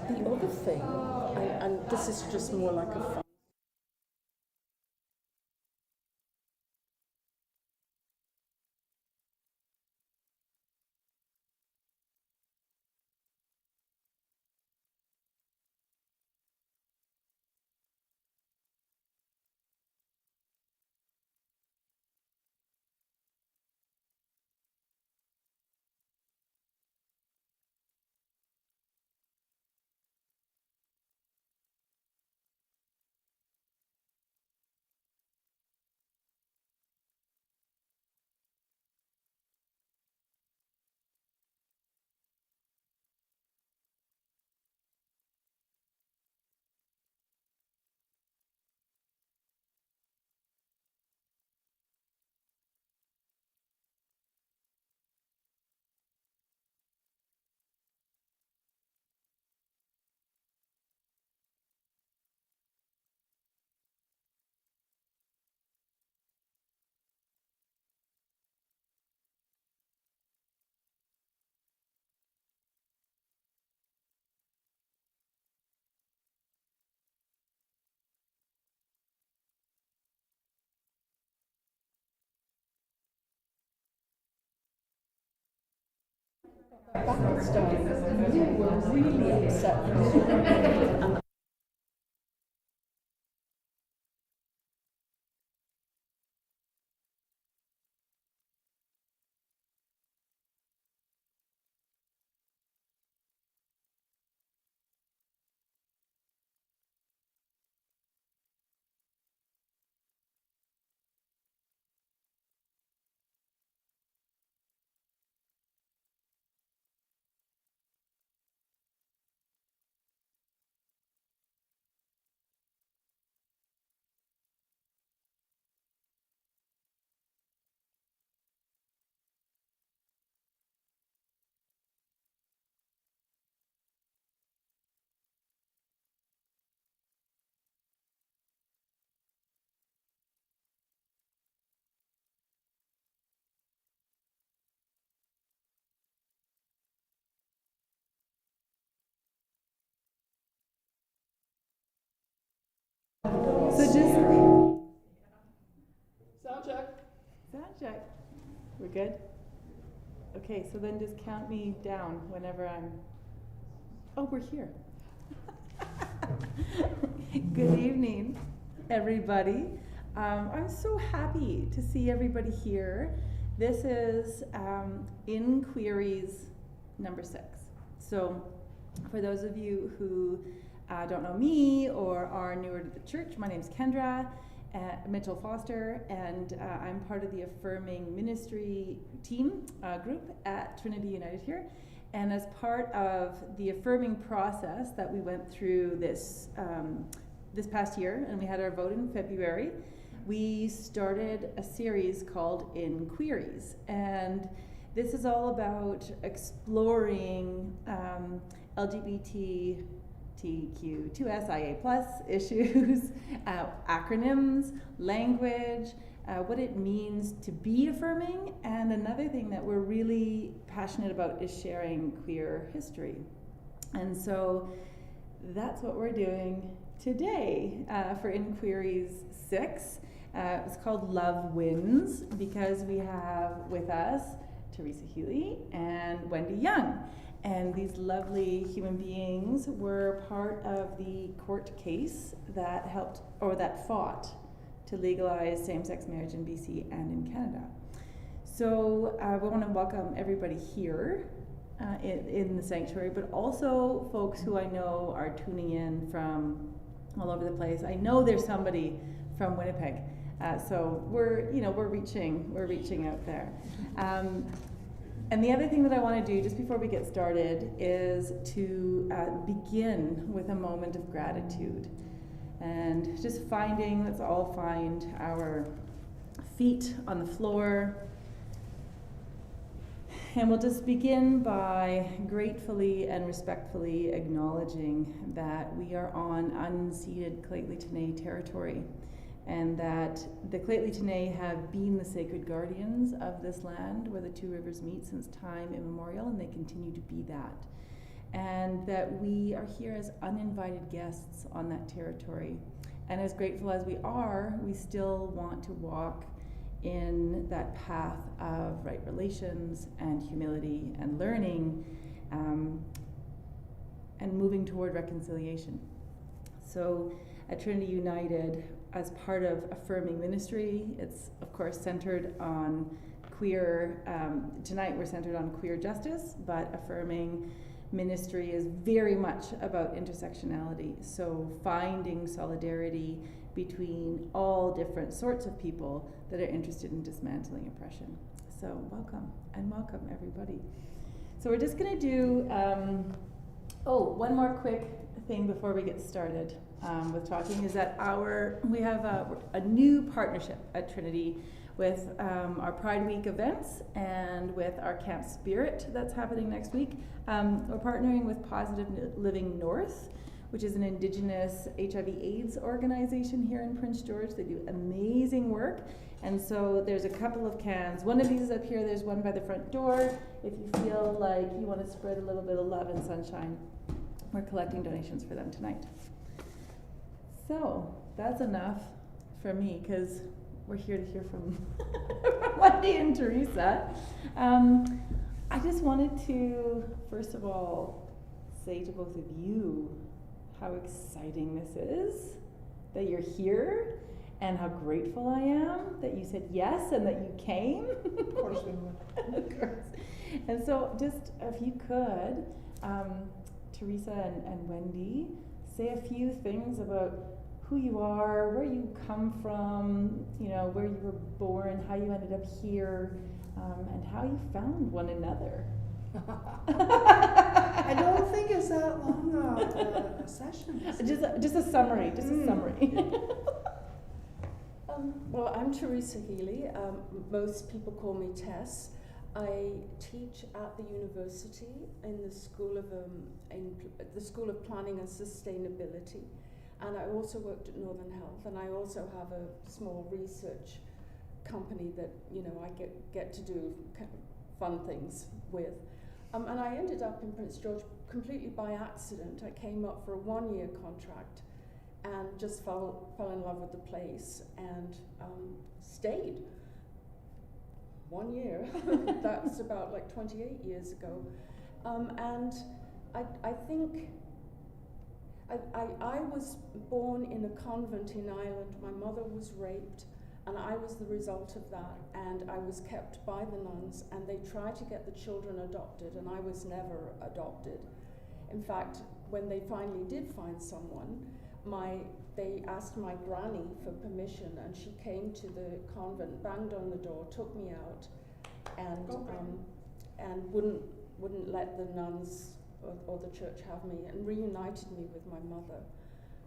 the other thing, and this is just more like a fun. Back starting, you were really upset. So just Sound check. sound check. We're good? Okay, so then just count me down whenever I'm. Oh, we're here. Good evening, everybody. I'm so happy to see everybody here. This is Inquiries number 6. So, for those of you who don't know me or are newer to the church, my name is Kendra Mitchell Foster, and I'm part of the Affirming Ministry team group at Trinity United here. And as part of the affirming process that we went through this past year, and we had our vote in February, we started a series called Inquiries. And this is all about exploring LGBTQ2SIA+ issues, acronyms, language, what it means to be affirming, and another thing that we're really passionate about is sharing queer history. And so that's what we're doing today for Inquiries 6. It's called Love Wins because we have with us Teresa Healy and Wendy Young. And these lovely human beings were part of the court case that helped, or that fought, to legalize same-sex marriage in BC and in Canada. So we want to welcome everybody here in the sanctuary, but also folks who I know are tuning in from all over the place. I know there's somebody from Winnipeg, so we're reaching out there. And the other thing that I want to do just before we get started is to begin with a moment of gratitude. And just let's all find our feet on the floor. And we'll just begin by gratefully and respectfully acknowledging that we are on unceded Lheidli T'enneh territory, and that the Lheidli T'enneh have been the sacred guardians of this land where the two rivers meet since time immemorial, and they continue to be that. and that we are here as uninvited guests on that territory. And as grateful as we are, we still want to walk in that path of right relations and humility and learning, and moving toward reconciliation. So at Trinity United, as part of affirming ministry, it's of course centered on queer, tonight we're centered on queer justice, but affirming ministry is very much about intersectionality. So finding solidarity between all different sorts of people that are interested in dismantling oppression. So welcome, and welcome everybody. So we're just gonna do, one more quick thing before we get started with talking is that we have a new partnership at Trinity with our Pride Week events and with our Camp Spirit that's happening next week. We're partnering with Positive Living North, which is an Indigenous HIV/AIDS organization here in Prince George. They do amazing work. And so there's a couple of cans. One of these is up here, there's one by the front door. If you feel like you want to spread a little bit of love and sunshine, we're collecting donations for them tonight. So that's enough for me, because we're here to hear from Wendy and Teresa. I just wanted to, first of all, say to both of you how exciting this is, that you're here, and how grateful I am that you said yes and that you came. Of course we would. Of course. And so just if you could, Teresa and Wendy, say a few things about who you are, where you come from, you know, where you were born, how you ended up here, and how you found one another. I don't think it's that long a session. Just a summary, a summary. Well, I'm Teresa Healy. Most people call me Tess. I teach at the university in the School of Planning and Sustainability, and I also worked at Northern Health, and I also have a small research company that I get to do fun things with. And I ended up in Prince George completely by accident. I came up for a 1-year contract and just fell in love with the place and stayed. 1 year. That's about like 28 years ago. And I think I was born in a convent in Ireland. My mother was raped, and I was the result of that, and I was kept by the nuns, and they tried to get the children adopted, and I was never adopted. In fact, when they finally did find someone, they asked my granny for permission, and she came to the convent, banged on the door, took me out, and wouldn't let the nuns or the church have me, and reunited me with my mother.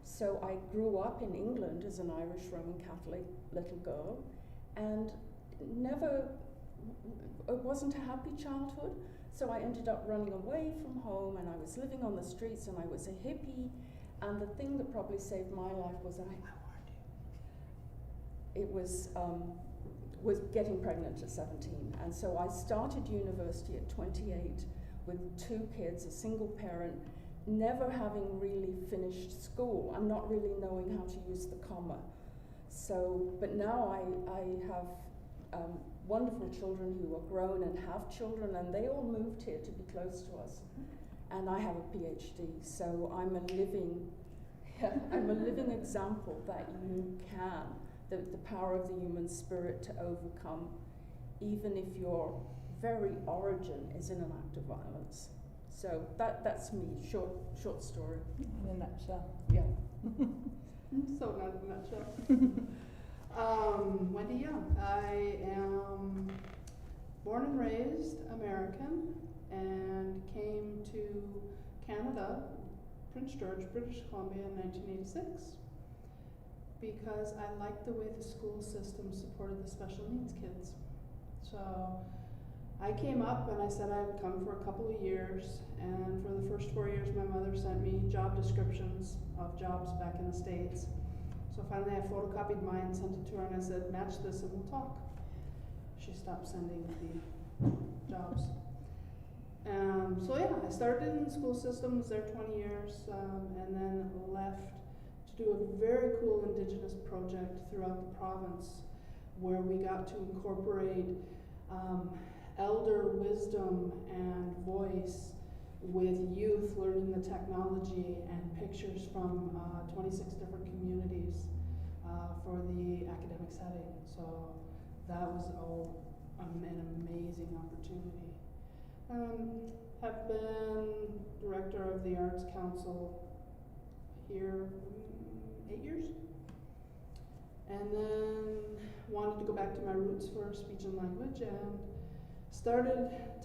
So I grew up in England as an Irish Roman Catholic little girl, and it wasn't a happy childhood. So I ended up running away from home, and I was living on the streets, and I was a hippie. And the thing that probably saved my life was was getting pregnant at 17. And so I started university at 28 with 2 kids, a single parent, never having really finished school and not really knowing how to use the comma. So, but now I have wonderful children who are grown and have children, and they all moved here to be close to us. And I have a PhD, so I'm a living example that you can, the power of the human spirit to overcome, even if your very origin is in an act of violence. So that's me, short story. In a nutshell. Yeah. So not in a nutshell. Wendy Young. I am born and raised American and came to Canada, Prince George, British Columbia in 1986 because I liked the way the school system supported the special needs kids. So I came up and I said I would come for a couple of years, and for the first 4 years my mother sent me job descriptions of jobs back in the States. So finally I photocopied mine, sent it to her, and I said, match this and we'll talk. She stopped sending the jobs. So yeah, I started in the school system, was there 20 years, and then left to do a very cool Indigenous project throughout the province, where we got to incorporate elder wisdom and voice with youth learning the technology and pictures from 26 different communities for the academic setting. So that was an amazing opportunity. Have been director of the Arts Council here 8 years, and then wanted to go back to my roots for speech and language, and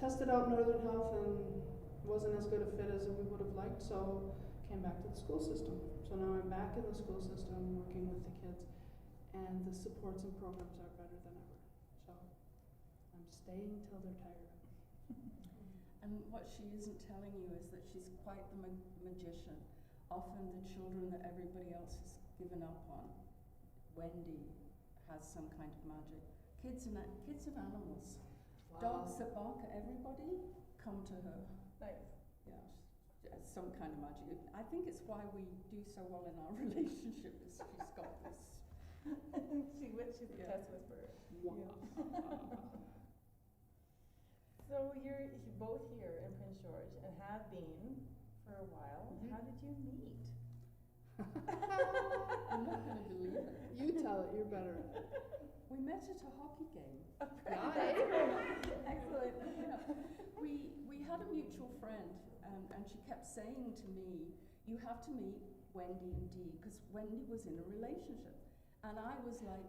tested out Northern Health, and wasn't as good a fit as we would have liked, so came back to the school system. So now I'm back in the school system working with the kids, and the supports and programs are better than ever. So I'm staying till they're tired. And what she isn't telling you is that she's quite the magician. Often the children that everybody else has given up on, Wendy has some kind of magic. Kids and animals. Wow. Dogs that bark at everybody come to her. Nice. Yeah, some kind of magic. I think it's why we do so well in our relationship. Is she's got this. She's a test whisperer. Wow. So you're both here in Prince George and have been for a while. Mhm. How did you meet? I'm not going to believe it. You tell it, you're better at it. We met at a hockey game. Excellent. Yeah. We had a mutual friend, and she kept saying to me, "You have to meet Wendy and Dee," because Wendy was in a relationship. And I was like,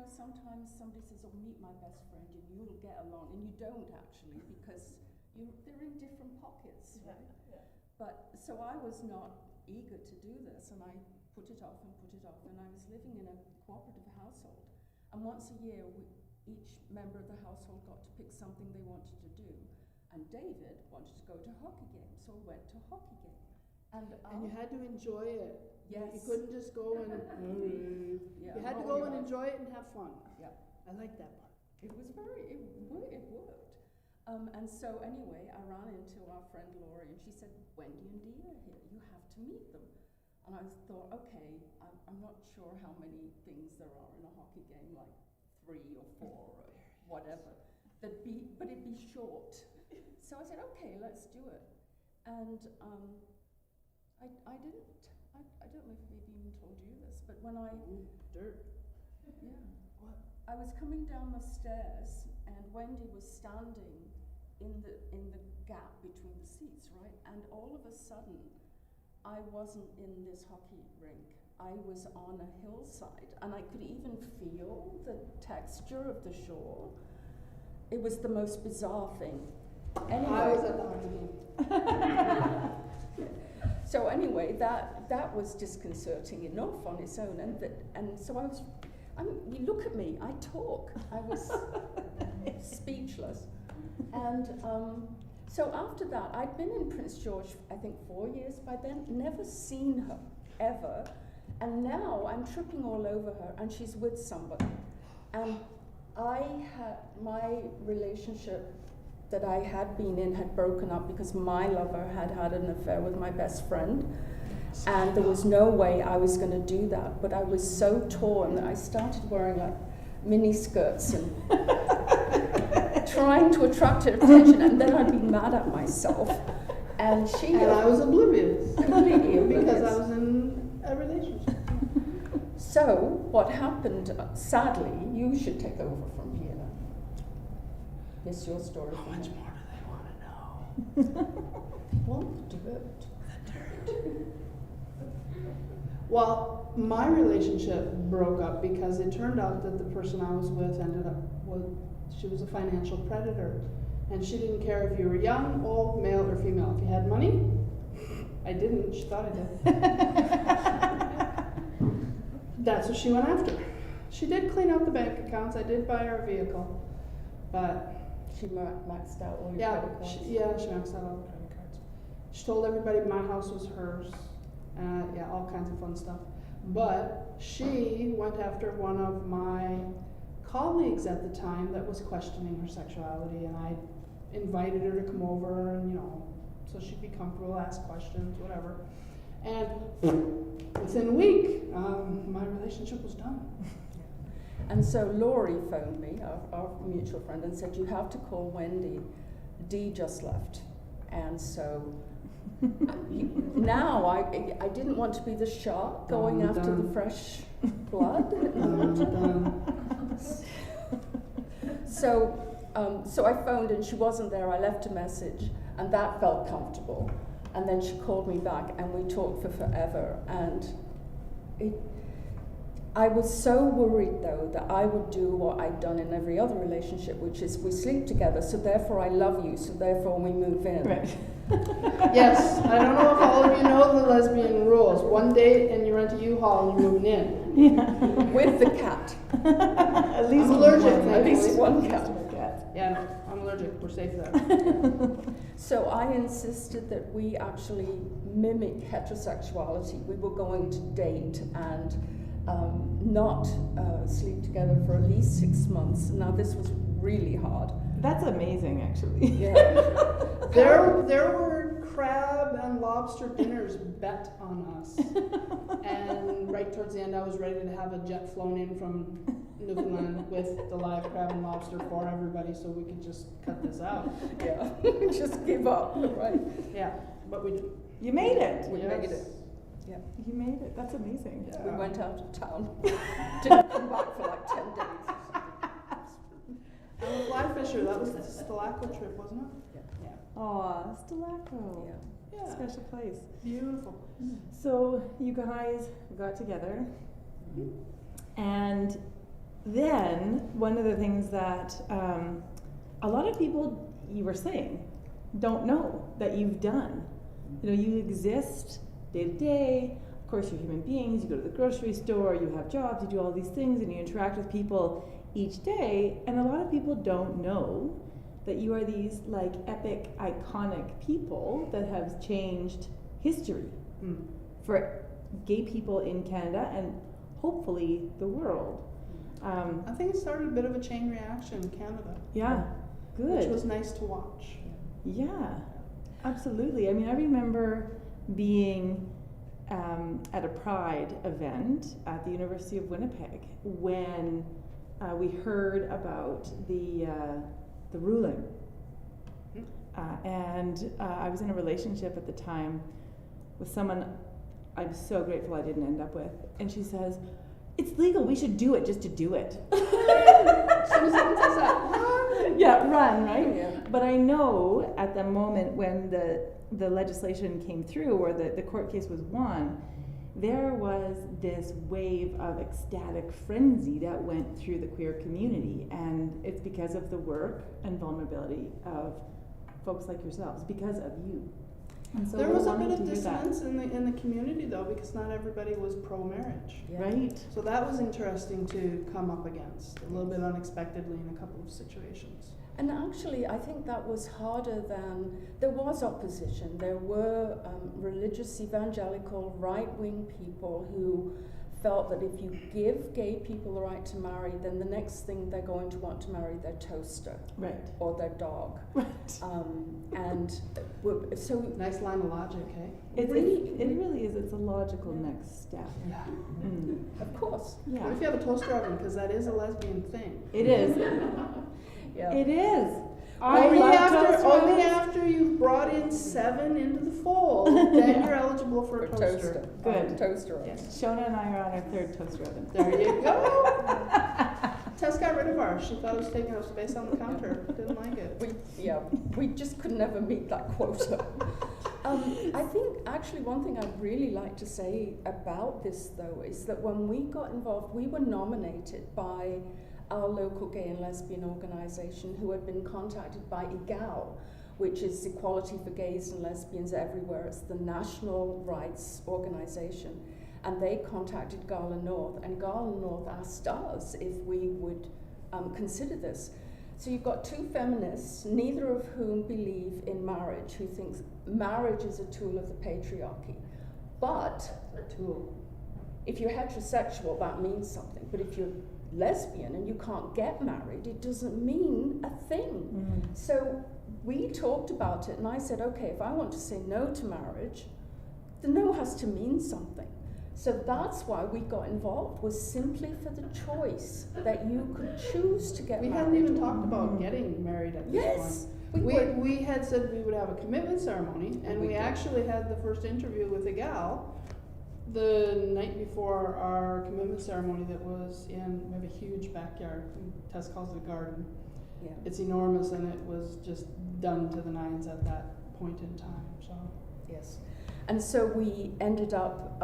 sometimes somebody says, "Oh, meet my best friend and you'll get along," and you don't actually, because they're in different pockets, right? Yeah. But so I was not eager to do this, and I put it off, and I was living in a cooperative household, and once a year each member of the household got to pick something they wanted to do, and David wanted to go to a hockey game, so I went to a hockey game. And you had to enjoy it. Yes. You couldn't just go and Yeah, you had to roll go your and eyes. enjoy it and have fun. Yeah. I like that part. It worked. And so anyway, I ran into our friend Laurie, and she said, "Wendy and Dee are here. You have to meet them." And I thought, okay, I'm not sure how many things there are in a hockey game, like 3 or 4 or whatever. But it'd be short. So I said, okay, let's do it. And I didn't. I don't know if maybe even told you this, but when Dirt. yeah. What? I was coming down the stairs, and Wendy was standing in the gap between the seats, right? And all of a sudden, I wasn't in this hockey rink. I was on a hillside, and I could even feel the texture of the shore. It was the most bizarre thing. Anyway, I was at the hockey game. So anyway, that was disconcerting enough on its own, and so you look at me, I talk. I was speechless, and so after that, I'd been in Prince George, I think 4 years by then, never seen her ever, and now I'm tripping all over her, and she's with somebody, and my relationship that I had been in had broken up because my lover had an affair with my best friend, and there was no way I was going to do that. But I was so torn that I started wearing like mini skirts and trying to attract her attention, and then I'd be mad at myself. And I was oblivious. Completely oblivious. Because I was in a relationship. So what happened? Sadly, you should take over from here. It's your story. How much more do they want to know? Want the dirt. The dirt. Well, my relationship broke up because it turned out that the person I was with she was a financial predator. And she didn't care if you were young, old, male, or female. If you had money, I didn't, she thought I did. That's what she went after. She did clean out the bank accounts, I did buy her a vehicle, but She maxed out all your yeah, credit cards. she maxed out all the credit cards. She told everybody my house was hers. Yeah, all kinds of fun stuff. But she went after one of my colleagues at the time that was questioning her sexuality, and I invited her to come over and, so she'd be comfortable, ask questions, whatever. And within a week, my relationship was done. And so Laurie phoned me, our mutual friend, and said, you have to call Wendy. Dee just left. And so now I didn't want to be the shark going after the fresh blood. So I phoned and she wasn't there. I left a message and that felt comfortable. And then she called me back and we talked for forever. And I was so worried though that I would do what I'd done in every other relationship, which is we sleep together, so therefore I love you, so therefore we move in. Right. Yes, I don't know if all of you know the lesbian rules. One date and you rent a U-Haul and you're moving in. Yeah. With the cat. At least I'm allergic, one, at least one cat. Yeah, no, I'm allergic. We're safe there. So I insisted that we actually mimic heterosexuality. We were going to date and not sleep together for at least 6 months. Now this was really hard. That's amazing, actually. Yeah. There were crab and lobster dinners bet on us. And right towards the end, I was ready to have a jet flown in from Newfoundland with the live crab and lobster for everybody so we could just cut this out. Yeah, just give up, right? Yeah, but we did. You made it. We made it. Yeah. You made it. That's amazing. Yeah. We went out of town. Didn't come back for like 10 days. I'm a fly fisher. That was the Stalacco trip, wasn't it? Yeah. Aw, Stalacco. Yeah. Yeah. Special place. Beautiful. So you guys got together, and then one of the things that a lot of people, you were saying, don't know that you've done. You exist day to day. Of course, you're human beings. You go to the grocery store. You have jobs. You do all these things, and you interact with people each day. And a lot of people don't know that you are these like epic, iconic people that have changed history for gay people in Canada and hopefully the world. I think it started a bit of a chain reaction in Canada. Yeah, good. Which was nice to watch. Yeah, absolutely. I mean, I remember being at a Pride event at the University of Winnipeg when we heard about the ruling. And I was in a relationship at the time with someone I'm so grateful I didn't end up with. And she says, it's legal, we should do it just to do it. Someone says that, run! Yeah, run, right? Yeah. But I know at the moment when the legislation came through or the court case was won, there was this wave of ecstatic frenzy that went through the queer community. And it's because of the work and vulnerability of folks like yourselves, because of you. And so There was a wanting bit of to hear that. dissonance in the community though, because not everybody was pro-marriage. Yeah. Right? So that was interesting to come up against, a little bit unexpectedly in a couple of situations. And actually, I think that was harder than, there was opposition. There were religious, evangelical, right-wing people who felt that if you give gay people the right to marry, then the next thing they're going to want to marry their toaster Right. or their dog. Right. So Nice line of logic, hey? It really is. It's a logical next step. Yeah. Mm. of course, Yeah. What if you have a toaster oven? Because that is a lesbian thing. It is. yeah. It is. Only toaster ovens. after you've brought in 7 into the fold, then you're eligible for a toaster. Good. Toaster oven. Yes. Shona and I are on our 3rd toaster oven. There you go. Tess got rid of ours. She thought it was taking up space on the counter. Didn't like it. We just could never meet that quota. I think actually one thing I'd really like to say about this though is that when we got involved, we were nominated by our local gay and lesbian organisation who had been contacted by EGAL, which is Equality for Gays and Lesbians Everywhere. It's the national rights organisation. And they contacted Gala North, and Gala North asked us if we would consider this. So you've got 2 feminists, neither of whom believe in marriage, who thinks marriage is a tool of the patriarchy. But A tool. if you're heterosexual, that means something. But if you're lesbian and you can't get married, it doesn't mean a thing. Mm. So we talked about it, and I said, okay, if I want to say no to marriage, the no has to mean something. So that's why we got involved, was simply for the choice that you could choose to get We married. hadn't even talked about getting married at this Yes, point. We had said we would have a commitment ceremony, and We we did. actually had the first interview with a gal the night before our commitment ceremony that was in, we have a huge backyard, Tess calls it a garden. Yeah. It's enormous, and it was just done to the nines at that point in time, so. Yes. And so we ended up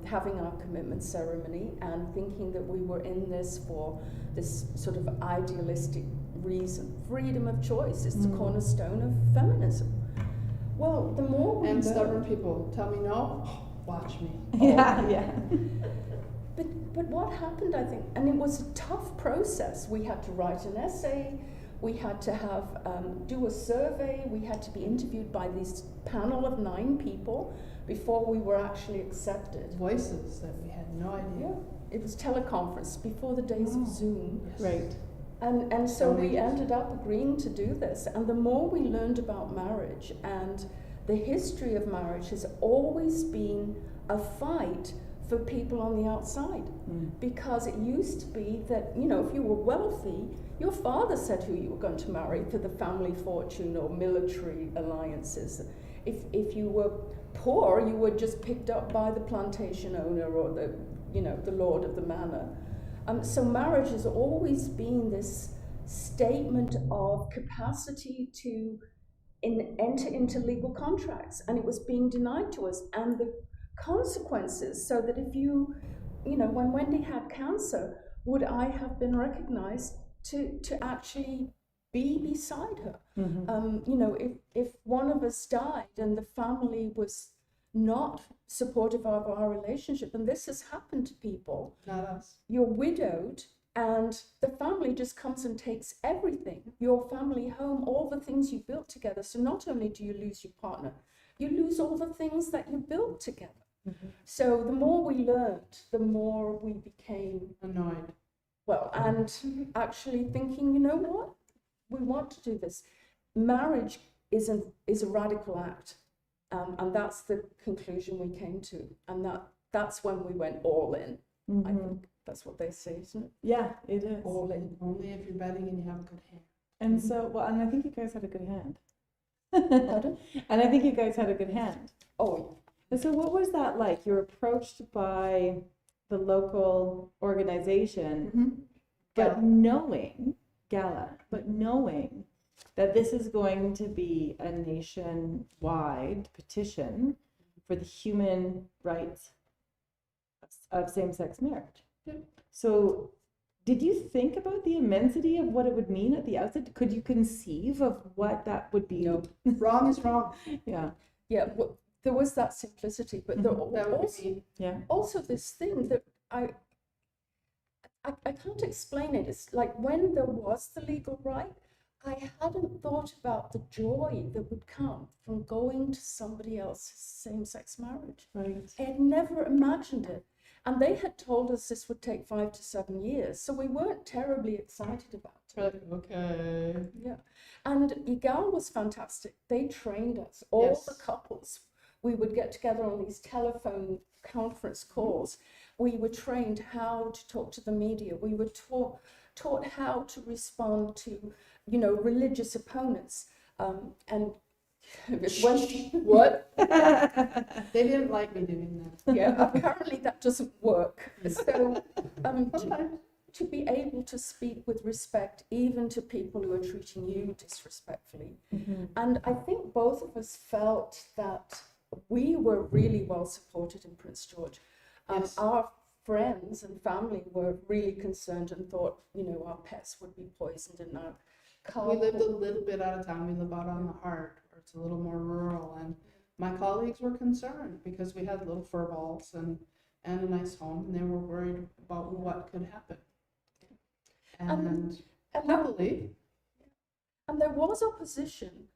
having our commitment ceremony and thinking that we were in this for this sort of idealistic reason. Freedom of choice is the cornerstone of feminism. Well, the more we And learn- stubborn people tell me no, watch me. Yeah. But what happened, I think, and it was a tough process. We had to write an essay, we had to have do a survey, we had to be interviewed by this panel of 9 people before we were actually accepted. Voices that we had no idea. Yeah, it was teleconference before the days of Zoom. Yes. Right. And so So we neat. ended up agreeing to do this. And the more we learned about marriage, and the history of marriage has always been a fight for people on the outside. Because it used to be that, you know, if you were wealthy, your father said who you were going to marry for the family fortune or military alliances. If you were poor, you were just picked up by the plantation owner or the, you know, the lord of the manor. So marriage has always been this statement of capacity to enter into legal contracts, and it was being denied to us, and the consequences, so that if you know, when Wendy had cancer, would I have been recognized to actually be beside her? You know, if one of us died and the family was not supportive of our relationship, and this has happened to people, Not us. you're widowed and the family just comes and takes everything, your family home, all the things you built together. So not only do you lose your partner, you lose all the things that you built together. So the more we learned, the more we became Annoyed. well, and actually thinking, you know what, we want to do this. Marriage is a radical act, and that's the conclusion we came to, and that's when we went all in. I think that's what they say, isn't it? Yeah, it is. All in. Only if you're betting and you have a good hand. And so, well, and I think you guys had a good hand. Pardon? And I think you guys had a good hand. Oh, And so what was that like? You're approached by the local organization, but knowing that this is going to be a nationwide petition for the human rights of same-sex marriage. So did you think about the immensity of what it would mean at the outset? Could you conceive of what that would be? No. Wrong is wrong. Yeah. yeah, well, there was that simplicity, but there That would also, be me. Yeah. also this thing that I can't explain it. It's like when there was the legal right, I hadn't thought about the joy that would come from going to somebody else's same-sex marriage. Right. I had never imagined it. And they had told us this would take 5 to 7 years, so we weren't terribly excited about it. Like, okay. Yeah. And IGAL was fantastic. They trained us, all Yes. the couples. We would get together on these telephone conference calls. We were trained how to talk to the media. We were taught how to respond to, you know, religious opponents. And when, What? They didn't like me doing that. yeah, apparently that doesn't work. So to be able to speak with respect, even to people who are treating you disrespectfully. And I think both of us felt that we were really well supported in Prince George. Yes. Our friends and family were really concerned and thought, you know, our pets would be poisoned in our car. We lived a little bit out of town. We live out on the Heart, where it's a little more rural, and my colleagues were concerned because we had little fur balls and a nice home, and they were worried about what could happen. And happily, And there was opposition.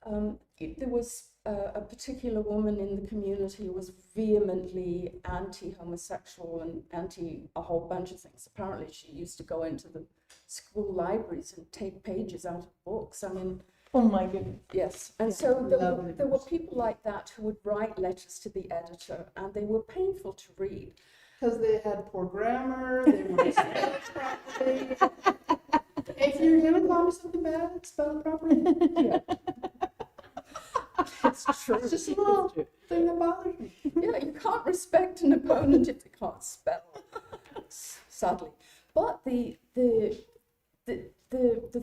There was a particular woman in the community who was vehemently anti-homosexual and anti a whole bunch of things. Apparently she used to go into the school libraries and take pages out of books. I mean, Oh my goodness. Yes, and Yeah. so Lovely there were person. people like that who would write letters to the editor, and they were painful to read. Because they had poor grammar, they weren't spelled properly. If you're gonna call me something bad, spell it properly. Yeah. It's true. It's just a little thing that bothers me. Yeah, you can't respect an opponent if they can't spell, sadly. But the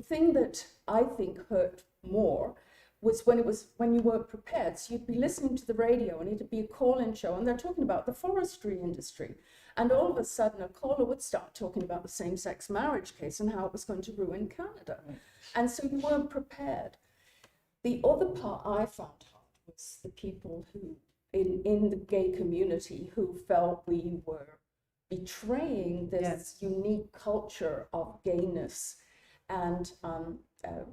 thing that I think hurt more was when you weren't prepared. So you'd be listening to the radio and it'd be a call-in show, and they're talking about the forestry industry, and all of a sudden a caller would start talking about the same-sex marriage case and how it was going to ruin Canada, and so you weren't prepared. The other part I found hard was the people who in the gay community who felt we were betraying this Yes. unique culture of gayness, and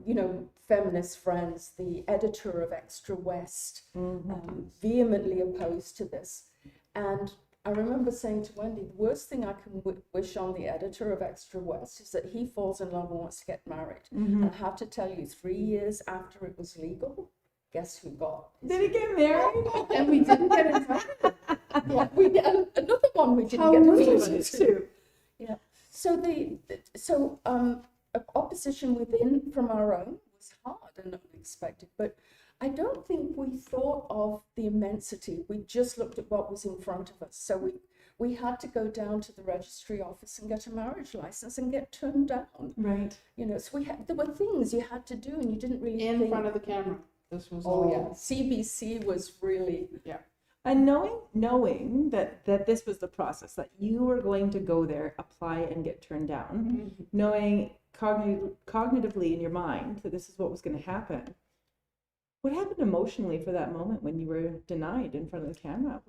you know, feminist friends, the editor of Extra West, vehemently opposed to this. And I remember saying to Wendy, the worst thing I can wish on the editor of Extra West is that he falls in love and wants to get married. And I have to tell you, 3 years after it was legal, guess who got his Did he get married? And we didn't get invited. Yeah, we get another one we didn't How get rude. invited to. Yeah. So opposition within from our own was hard and unexpected, but I don't think we thought of the immensity. We just looked at what was in front of us. So we had to go down to the registry office and get a marriage license and get turned down. Right. You know, so there were things you had to do, and you didn't really In think. front of the camera. This was Oh all. yeah, CBC was really. And knowing that this was the process, that you were going to go there, apply, and get turned down, knowing cognitively in your mind that this is what was going to happen. What happened emotionally for that moment when you were denied in front of the camera?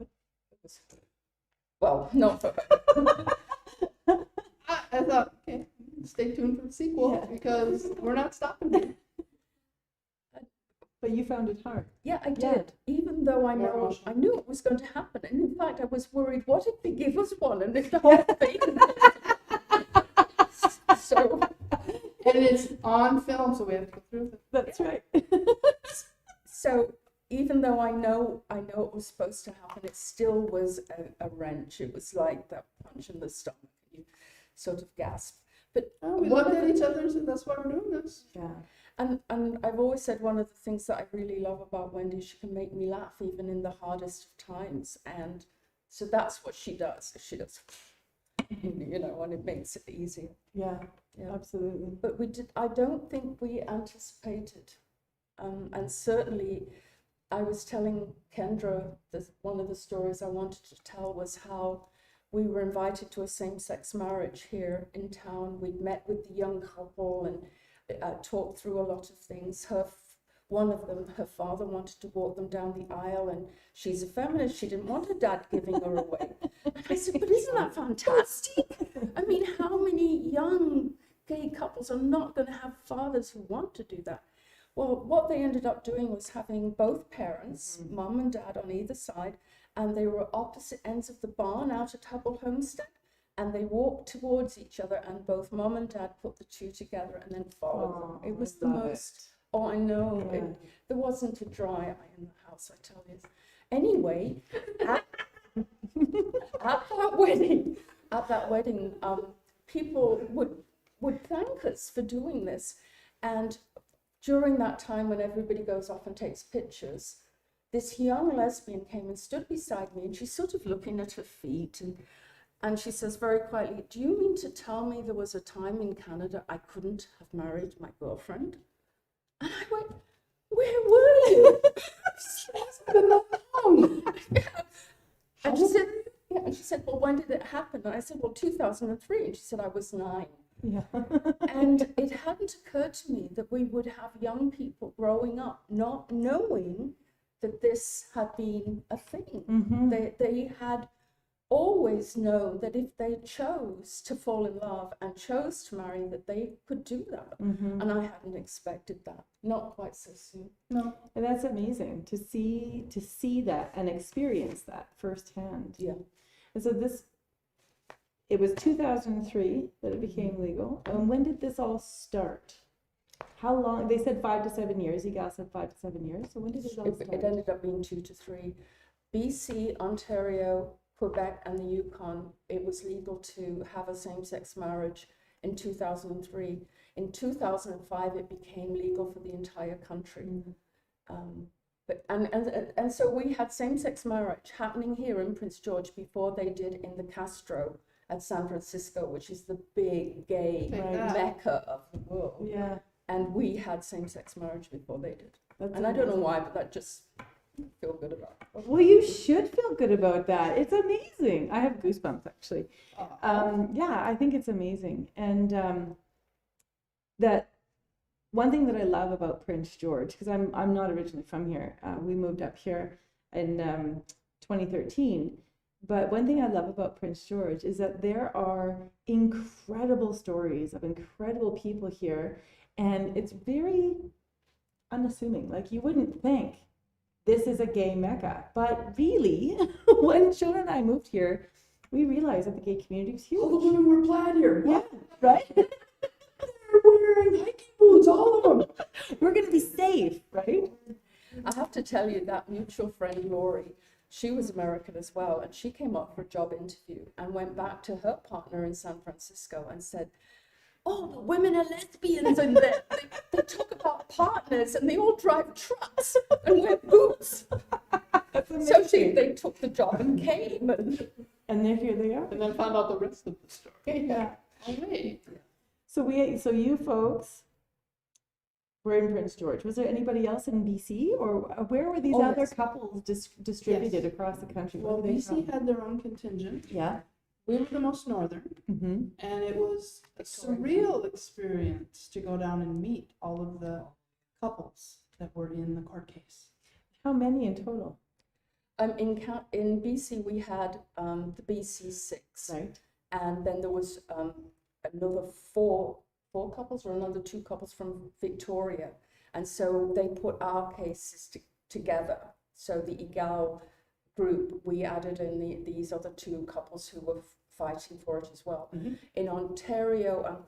Well, not for I thought, okay, stay tuned for the sequel Yeah. because we're not stopping here. But you found it hard. Yeah, I Yeah. did. Even though I More knew it was going to happen, and in fact, I was worried. What if they give us one, and if the whole thing? So, And it's on film, so we have to go through it. That's right. so even though I know it was supposed to happen, it still was a wrench. It was like that punch in the stomach. You sort of gasp. But Oh, we looked at each other and said, that's why we're doing this. Yeah. And I've always said one of the things that I really love about Wendy is she can make me laugh even in the hardest of times. And so that's what she does. She does, you know, and it makes it easier. Yeah. Yeah. Absolutely. But I don't think we anticipated. And certainly I was telling Kendra that one of the stories I wanted to tell was how we were invited to a same-sex marriage here in town. We'd met with the young couple and talked through a lot of things. One of them, her father wanted to walk them down the aisle, and she's a feminist. She didn't want her dad giving her away. And I said, but isn't that fantastic? I mean, how many young gay couples are not going to have fathers who want to do that? Well, what they ended up doing was having both parents, mum and dad on either side, and they were opposite ends of the barn out at Hubble Homestead. And they walked towards each other, and both mom and dad put the two together and then followed them. It was the most, oh, I know, Yeah. there wasn't a dry eye in the house, I tell you. Anyway, at that wedding, people would thank us for doing this. And during that time when everybody goes off and takes pictures, this young lesbian came and stood beside me, and she's sort of looking at her feet, and she says very quietly, do you mean to tell me there was a time in Canada I couldn't have married my girlfriend? And I went, where were you? And she said, well, when did it happen? And I said, well, 2003. And she said, I was 9. Yeah. And it hadn't occurred to me that we would have young people growing up not knowing that this had been a thing. Mm-hmm. They had always known that if they chose to fall in love and chose to marry, that they could do that. Mm-hmm. And I hadn't expected that, not quite so soon. No. And that's amazing to see that and experience that firsthand. Yeah. And so it was 2003 that it became legal. And when did this all start? How long? They said 5 to 7 years. EGAL said 5 to 7 years. So when did it all start? It ended up being 2 to 3. BC, Ontario, Quebec, and the Yukon, it was legal to have a same-sex marriage in 2003. In 2005, it became legal for the entire country. And so we had same-sex marriage happening here in Prince George before they did in the Castro at San Francisco, which is the big gay mecca of the world. Yeah. And we had same-sex marriage before they did. That's And I don't know amazing. why, but that just feel good about it. Well, you should feel good about that. It's amazing. I have goosebumps actually. Yeah, I think it's amazing. And that one thing that I love about Prince George, because I'm not originally from here. We moved up here in 2013. But one thing I love about Prince George is that there are incredible stories of incredible people here, and it's very unassuming. Like, you wouldn't think this is a gay mecca, but really, when Shona and I moved here, we realized that the gay community was huge. All the women were plaid here. Yeah, right? They're wearing hiking boots, all of them. We're going to be safe, right? I have to tell you that mutual friend Lori, she was American as well, and she came up for a job interview and went back to her partner in San Francisco and said, "Oh, the women are lesbians, and they talk about partners, and they all drive trucks and wear boots." So they took the job and came, And there, here they are. And then found out the rest of the story. Yeah. Oh, wait. So you folks were in Prince George. Was there anybody else in BC, or where were these Oh, other yes. couples distributed Yes. across the country? Well, Where were they BC from? had their own contingent. Yeah. We were the most northern, Mm-hmm. and it was a surreal experience to go down and meet all of the couples that were in the court case. How many in total? in BC we had the BC 6, Right. and then there was another four couples or another 2 couples from Victoria, and so they put our cases together. So the EGAL group, we added in these other 2 couples who were fighting for it as well. Mm-hmm. In Ontario and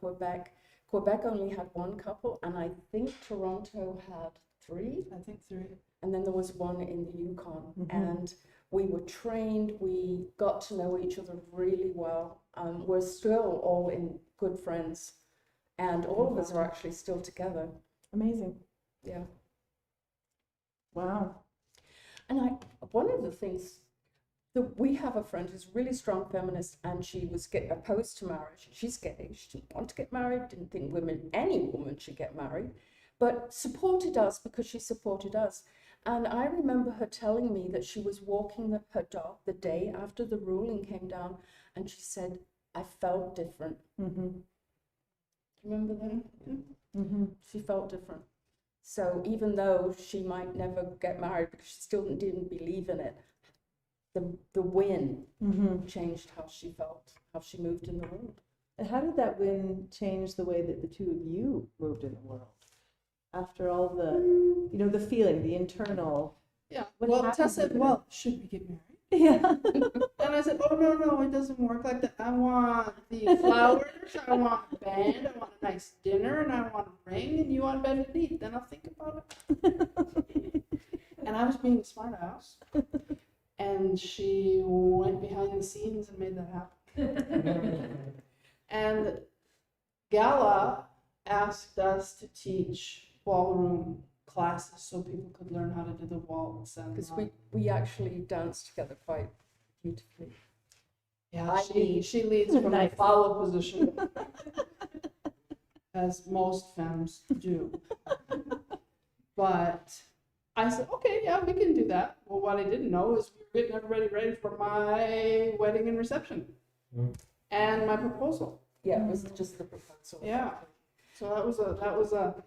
Quebec only had 1 couple, and I think Toronto had 3, I think 3. and then there was 1 in the Yukon. Mhm. And we were trained, we got to know each other really well. We're still all in good friends, and all of us are actually still together. Amazing. Yeah. Wow. And one of the things that we have a friend who's really strong feminist, and she was opposed to marriage. She's gay. She didn't want to get married. Didn't think any woman should get married, but supported us because she supported us. And I remember her telling me that she was walking her dog the day after the ruling came down, and she said, "I felt different." Mm-hmm. Remember that? Mm-hmm. She felt different. So even though she might never get married because she still didn't believe in it, the win Mm-hmm. changed how she felt, how she moved in the world. And how did that win change the way that the two of you moved in the world? After all the, the feeling, the internal. Yeah. What Well, happened Tess said, with it? "Well, should we get married?" Yeah. And I said, "Oh, no, it doesn't work like that. I want the flowers, I want a band, I want a nice dinner, and I want a ring, and you want bed and eat. Then I'll think about it." And I was being a smart ass. And she went behind the scenes and made that happen. And Gala asked us to teach ballroom classes so people could learn how to do the waltz. Because we actually danced together quite beautifully. Yeah, she leads from Nice. a follow position, as most femmes do. But I said, "Okay, yeah, we can do that." Well, what I didn't know is we were getting everybody ready for my wedding and reception and my proposal. Yeah, it was just the proposal. Yeah. So that was a.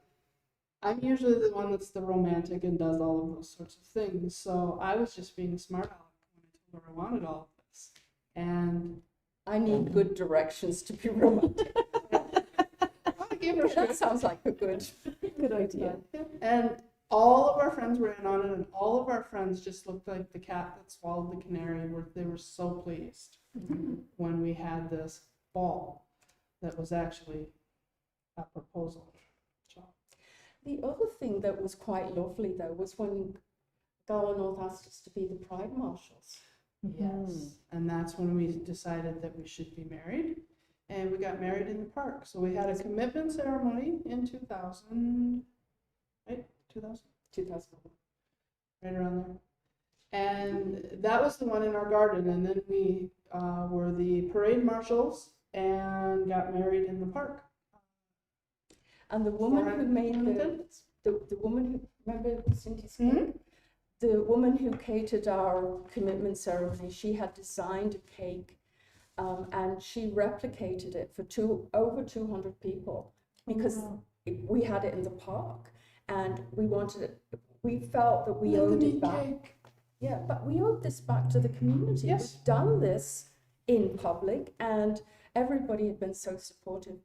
I'm usually the one that's the romantic and does all of those sorts of things. So I was just being a smart aleck when I told her I wanted all of this. And I need good directions to be romantic. I gave her That sounds like a good idea. And all of our friends were in on it, and all of our friends just looked like the cat that swallowed the canary. They were so pleased when we had this ball that was actually a proposal. So, The other thing that was quite lovely, though, was when Gala North asked us to be the Pride Marshals. Yes, and that's when we decided that we should be married, and we got married in the park. So we had a commitment ceremony in 2000, right? 2000, 2001. right around there. And that was the one in our garden, and then we were the parade marshals and got married in the park. And the woman who made the woman who, remember Cindy's cake? Mm-hmm. The woman who catered our commitment ceremony, she had designed a cake, and she replicated it for over 200 people, because we had it in the park, and we wanted it. We felt that we owed it back. Cake. Yeah, but we owed this back to the community. Yes. We've done this in public, and everybody had been so supportive.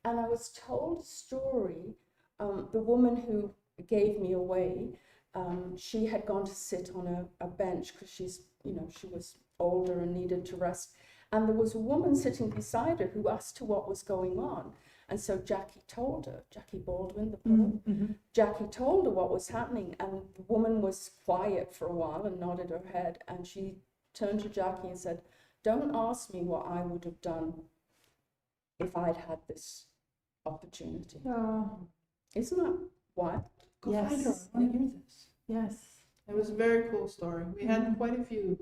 And I was told a story. The woman who gave me away, she had gone to sit on a bench because she was older and needed to rest. And there was a woman sitting beside her who asked her what was going on. And so Jackie told her, Jackie Baldwin, the poet, Jackie told her what was happening. And the woman was quiet for a while and nodded her head. And she turned to Jackie and said, "Don't ask me what I would have done if I'd had this opportunity." Oh, Isn't that wild? Go Yes. find her. I want to hear this. yes. It was a very cool story. We had quite a few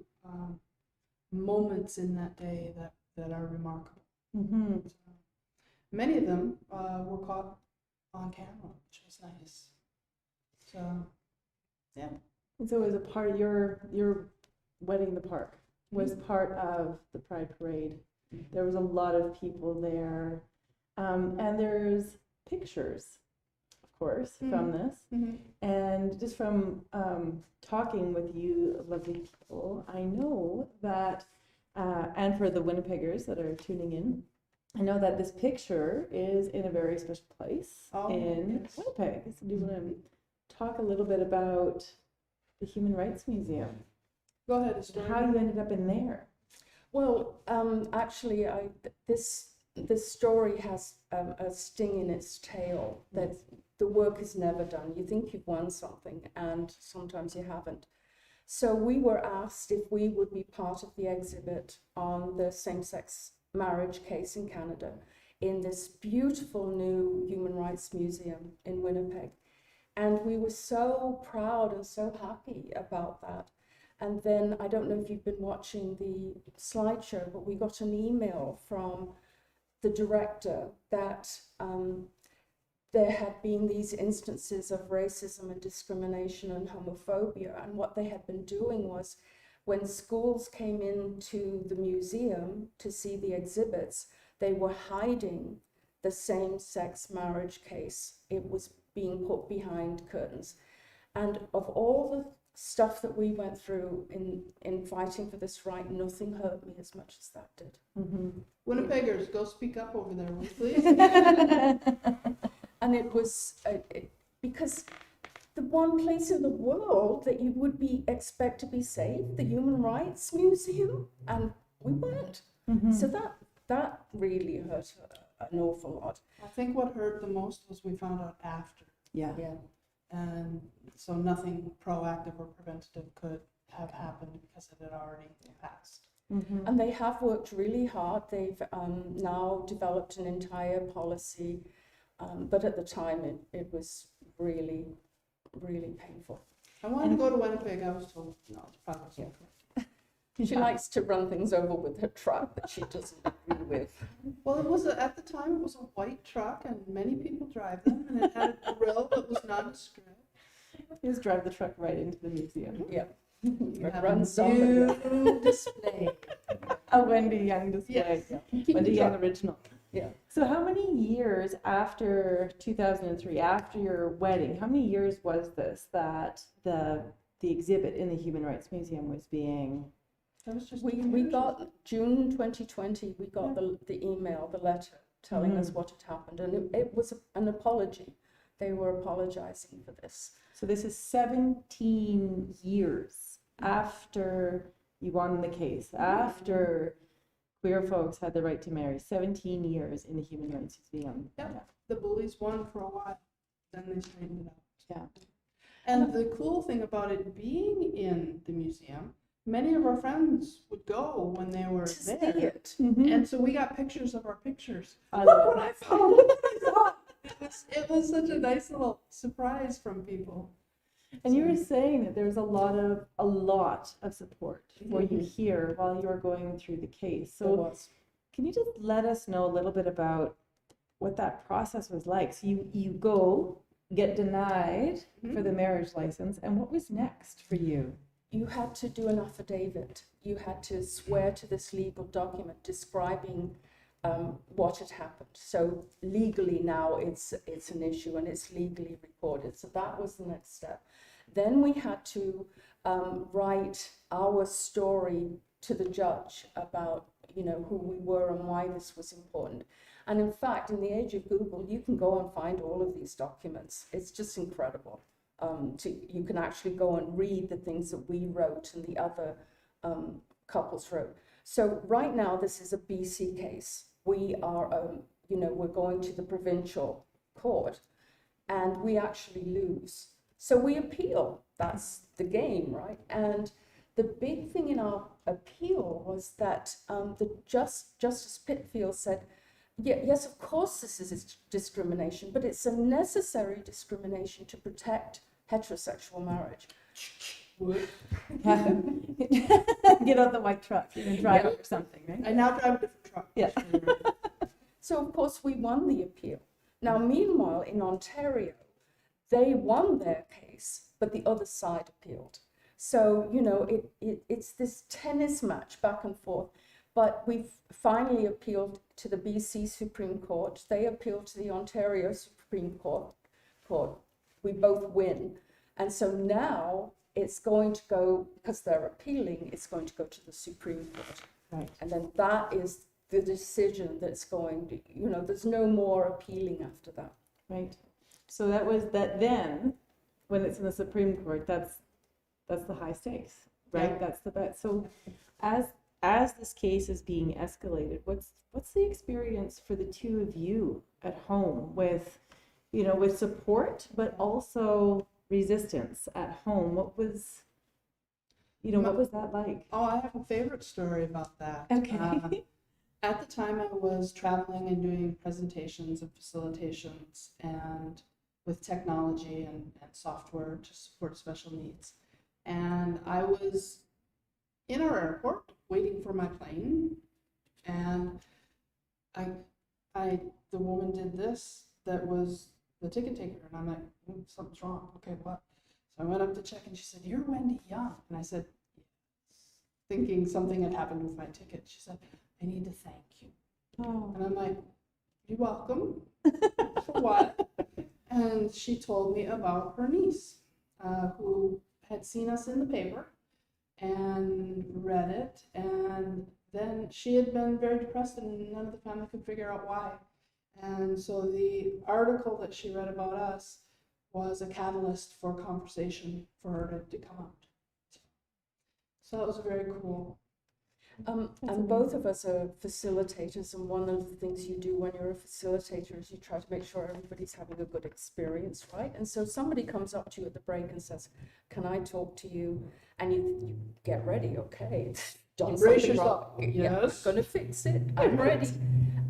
moments in that day that are remarkable. Mm-hmm. Many of them were caught on camera, which was nice. So, yeah. And so as a part of your wedding in the park was part of the Pride Parade. There was a lot of people there. And there's pictures, of course, from this. Mm-hmm. And just from talking with you lovely people, I know that, and for the Winnipeggers that are tuning in, I know that this picture is in a very special place in yes. Winnipeg. So do you want to talk a little bit about the Human Rights Museum? Go ahead, Esther. How you ended up in there? Well, actually, this story has a sting in its tail, that the work is never done. You think you've won something, and sometimes you haven't. So we were asked if we would be part of the exhibit on the same-sex marriage case in Canada in this beautiful new Human Rights Museum in Winnipeg. And we were so proud and so happy about that. And then, I don't know if you've been watching the slideshow, but we got an email from the director that there had been these instances of racism and discrimination and homophobia. And what they had been doing was, when schools came into the museum to see the exhibits, they were hiding the same-sex marriage case. It was being put behind curtains. And of all the stuff that we went through in fighting for this right, nothing hurt me as much as that did. Mm-hmm. Winnipeggers, go speak up over there, will you please? And it was because the one place in the world that you would expect to be safe, the Human Rights Museum, and we weren't. Mm-hmm. So that really hurt an awful lot. I think what hurt the most was we found out after. Yeah. Yeah. And so nothing proactive or preventative could have happened because it had already passed. Mm-hmm. And they have worked really hard. They've now developed an entire policy, but at the time it was really, really painful. I wanted to go to Winnipeg. I was told no, it's probably not correct. She likes to run things over with her truck that she doesn't agree with. Well, it was at the time it was a white truck, and many people drive them, and it had a grill that was nondescript. Just drive the truck right into the museum. Yeah. You have Run a somebody. new display. A Wendy Young display. Yes. Keep Wendy the Young truck. original. Yeah. So how many years after 2003, after your wedding, how many years was this that the exhibit in the Human Rights Museum was being... That was just We got June 2020. We got the email, the letter telling us what had happened, and it was an apology. They were apologizing for this. So this is 17 years after you won the case, after queer folks had the right to marry. 17 years in the Human Rights Museum. Yeah. The bullies won for a while. then they straightened it out. Yeah. And the cool thing about it being in the museum, many of our friends would go when they were To see there. it. And so we got pictures of our pictures. I Look love what I found! Look what I found! It was such a nice little surprise from people. And you were saying that there's a lot of support for you here while you were going through the case. There So was. can you just let us know a little bit about what that process was like? So you go, get denied for the marriage license, and what was next for you? You had to do an affidavit. You had to swear to this legal document describing what had happened. So legally now it's an issue and it's legally recorded. So that was the next step. Then we had to write our story to the judge about, you know, who we were and why this was important. And in fact, in the age of Google, you can go and find all of these documents. It's just incredible. You can actually go and read the things that we wrote and the other couples wrote. So right now, this is a BC case. We are, you know, we're going to the provincial court and we actually lose. So we appeal. That's the game, right? And the big thing in our appeal was that Justice Pitfield said, yes, of course this is discrimination, but it's a necessary discrimination to protect heterosexual marriage. Get out the white truck and drive it or something, right? I now drive a different truck. Yeah. So of course we won the appeal. Now meanwhile in Ontario, they won their case, but the other side appealed. So, you know, it's this tennis match back and forth. But we've finally appealed to the BC Supreme Court. They appealed to the Ontario Supreme Court. We both win. And so now it's going to go, because they're appealing, it's going to go to the Supreme Court. Right. And then that is the decision that's going to, you know, there's no more appealing after that. Right. So that was that then, when it's in the Supreme Court, that's the high stakes, right? Yeah. That's the bet. So as this case is being escalated, what's the experience for the two of you at home with, you know, with support, but also resistance at home? What was that like? Oh, I have a favorite story about that. Okay. At the time, I was traveling and doing presentations and facilitations and with technology and software to support special needs. And I was in our airport waiting for my plane, and the woman did this that was the ticket taker, and I'm like, something's wrong. Okay, what? So I went up to check, and she said, "You're Wendy Young," and I said, yes, thinking something had happened with my ticket. She said, "I need to thank you," Oh. and I'm like, "You're welcome." For what? And she told me about her niece, who had seen us in the paper and read it, and then she had been very depressed and none of the family could figure out why. And so the article that she read about us was a catalyst for conversation for her to come out. So that was very cool. And both of us are facilitators, and one of the things you do when you're a facilitator is you try to make sure everybody's having a good experience, right? And so somebody comes up to you at the break and says, "Can I talk to you?" And you get ready, okay, done Brace something yourself. wrong. Yes. Gonna fix it, I'm ready.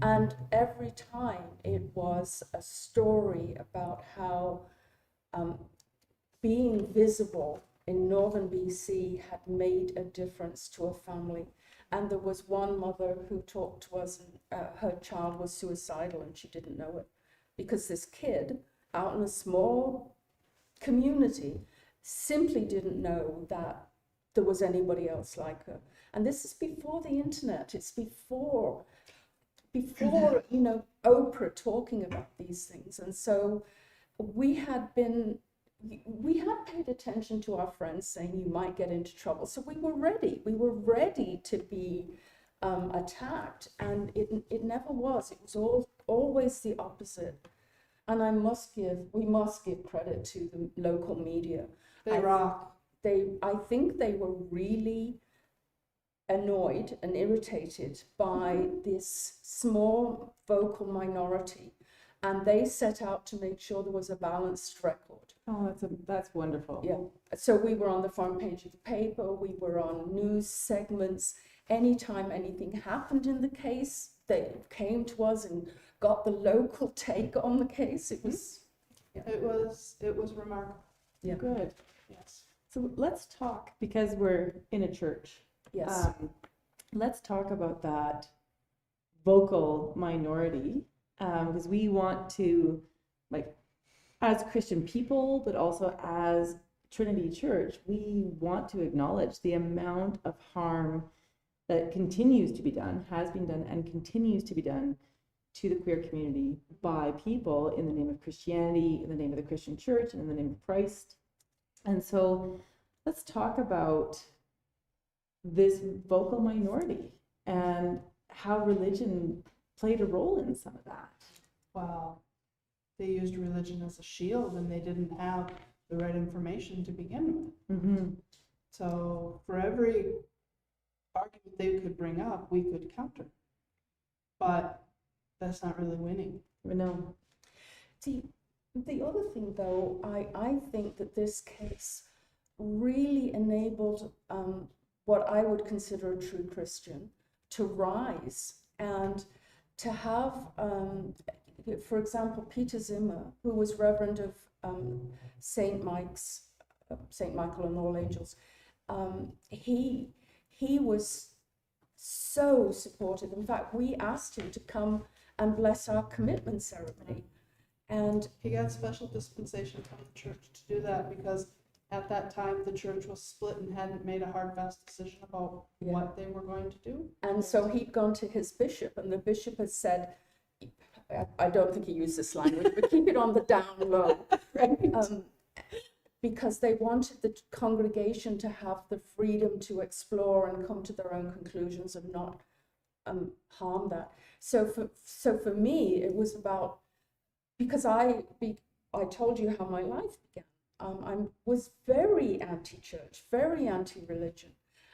And every time it was a story about how being visible in northern BC had made a difference to a family. And there was one mother who talked to us, and her child was suicidal and she didn't know it, because this kid out in a small community simply didn't know that there was anybody else like her. And this is before the internet. It's before you know, Oprah talking about these things. And so we had paid attention to our friends saying you might get into trouble. So we were ready. We were ready to be attacked, and it never was. It was always the opposite. And we must give credit to the local media. They rock. I think they were really annoyed and irritated by this small vocal minority and they set out to make sure there was a balanced record. Oh, that's wonderful. Yeah. So we were on the front page of the paper, we were on news segments. Anytime anything happened in the case, they came to us and got the local take on the case. It was, It was remarkable. yeah. Good. Yes. So let's talk, because we're in a church. Yes. Let's talk about that vocal minority, because we want to, like, as Christian people, but also as Trinity Church, we want to acknowledge the amount of harm that continues to be done, has been done, and continues to be done to the queer community by people in the name of Christianity, in the name of the Christian Church, and in the name of Christ. And so let's talk about this vocal minority and how religion played a role in some of that. Wow. They used religion as a shield, and they didn't have the right information to begin with. Mm-hmm. So for every argument they could bring up, we could counter. But that's not really winning. No. See, the other thing, though, I think that this case really enabled what I would consider a true Christian to rise and to have, for example, Peter Zimmer, who was Reverend of St. Michael and All Angels. He was so supportive. In fact, we asked him to come and bless our commitment ceremony. And He got special dispensation from the church to do that because at that time the church was split and hadn't made a hard, fast decision about what they were going to do. And so he'd gone to his bishop, and the bishop had said, I don't think he used this language, but keep it on the down low. Right. Because they wanted the congregation to have the freedom to explore and come to their own conclusions and not harm that. So for me, it was about, because I told you how my life began. I was very anti-church, very anti-religion.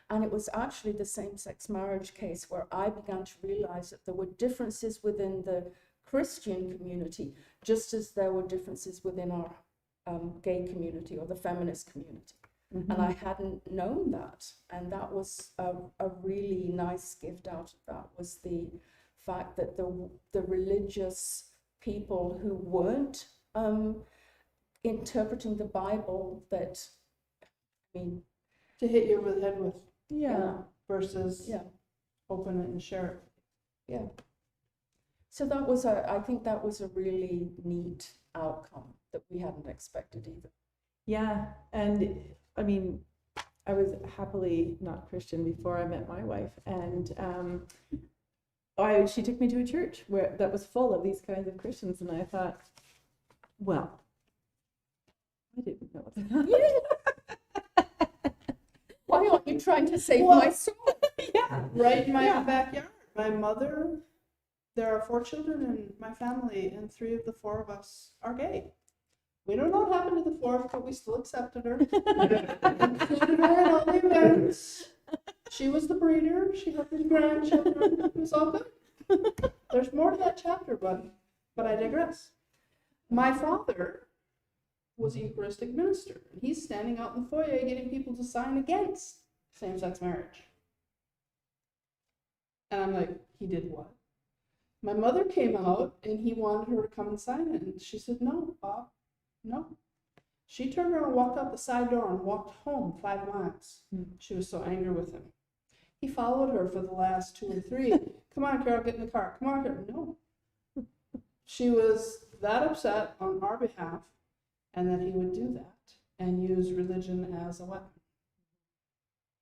And it was actually the same-sex marriage case where I began to realize that there were differences within the Christian community, just as there were differences within our gay community or the feminist community. Mm-hmm. And I hadn't known that. And that was a really nice gift out of that, was the fact that the religious people who weren't interpreting the Bible, that, I mean, To hit you over the head with Yeah. versus yeah. open it and share it. Yeah. So that was I think that was a really neat outcome that we hadn't expected either. Yeah. And I mean, I was happily not Christian before I met my wife. And she took me to a church that was full of these kinds of Christians. And I thought, well, I didn't know that. Why aren't you trying to save Well, my soul? Yeah. Right in my Yeah. own backyard. My mother, there are 4 children in my family, and 3 of the 4 of us are gay. We don't know what happened to the 4th, but we still accepted her. Included her in all the events. She was the breeder. She had the grandchildren. It was all good. There's more to that chapter, but I digress. My father was a Eucharistic minister. He's standing out in the foyer getting people to sign against same-sex marriage. And I'm like, he did what? My mother came out and he wanted her to come and sign it. And she said, no, Bob, no. She turned around and walked out the side door and walked home 5 miles. She was so angry with him. He followed her for the last 2 or 3. Come on, Carol, get in the car. Come on, Carol. No. She was that upset on our behalf, and that he would do that and use religion as a weapon.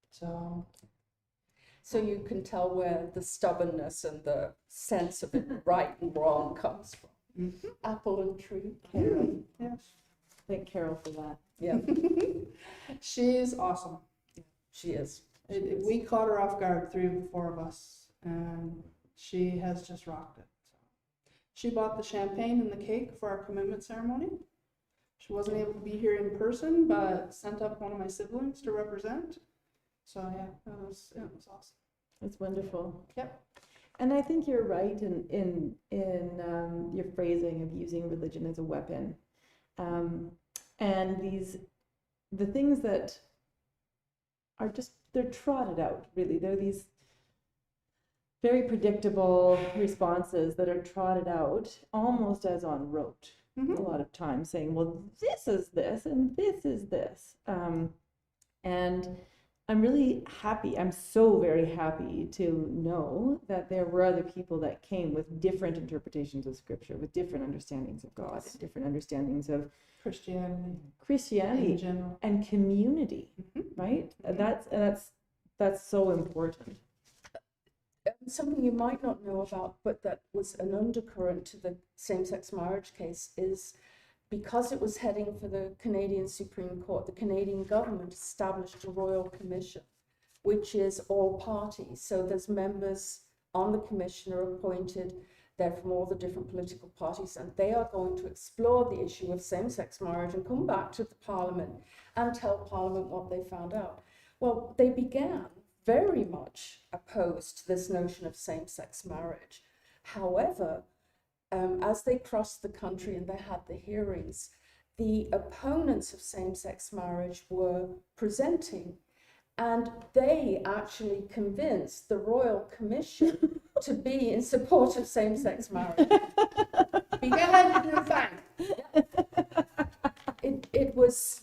So you can tell where the stubbornness and the sense of it right and wrong comes from. Mm-hmm. Apple and tree. Carol. Yes. Thank Carol for that. Yeah, She's awesome. she is. We caught her off guard, 3 of the 4 of us, and she has just rocked it. She bought the champagne and the cake for our commitment ceremony. She wasn't able to be here in person, but sent up one of my siblings to represent. So yeah, it was awesome. That's wonderful. Yep. And I think you're right in your phrasing of using religion as a weapon. And the things that are just, they're trotted out, really. They're these very predictable responses that are trotted out almost as on rote a lot of times, saying, well, this is this and this is this. And I'm really happy, I'm so very happy to know that there were other people that came with different interpretations of Scripture, with different understandings of God, and different understandings of Christianity in general. and community, right? That's so important. Something you might not know about, but that was an undercurrent to the same-sex marriage case, is because it was heading for the Canadian Supreme Court, the Canadian government established a Royal Commission, which is all parties. So there's members on the commission are appointed. They're from all the different political parties, and they are going to explore the issue of same-sex marriage and come back to the Parliament and tell Parliament what they found out. Well, they began very much opposed to this notion of same-sex marriage. However, as they crossed the country and they had the hearings, the opponents of same-sex marriage were presenting, and they actually convinced the Royal Commission to be in support of same-sex marriage. It was,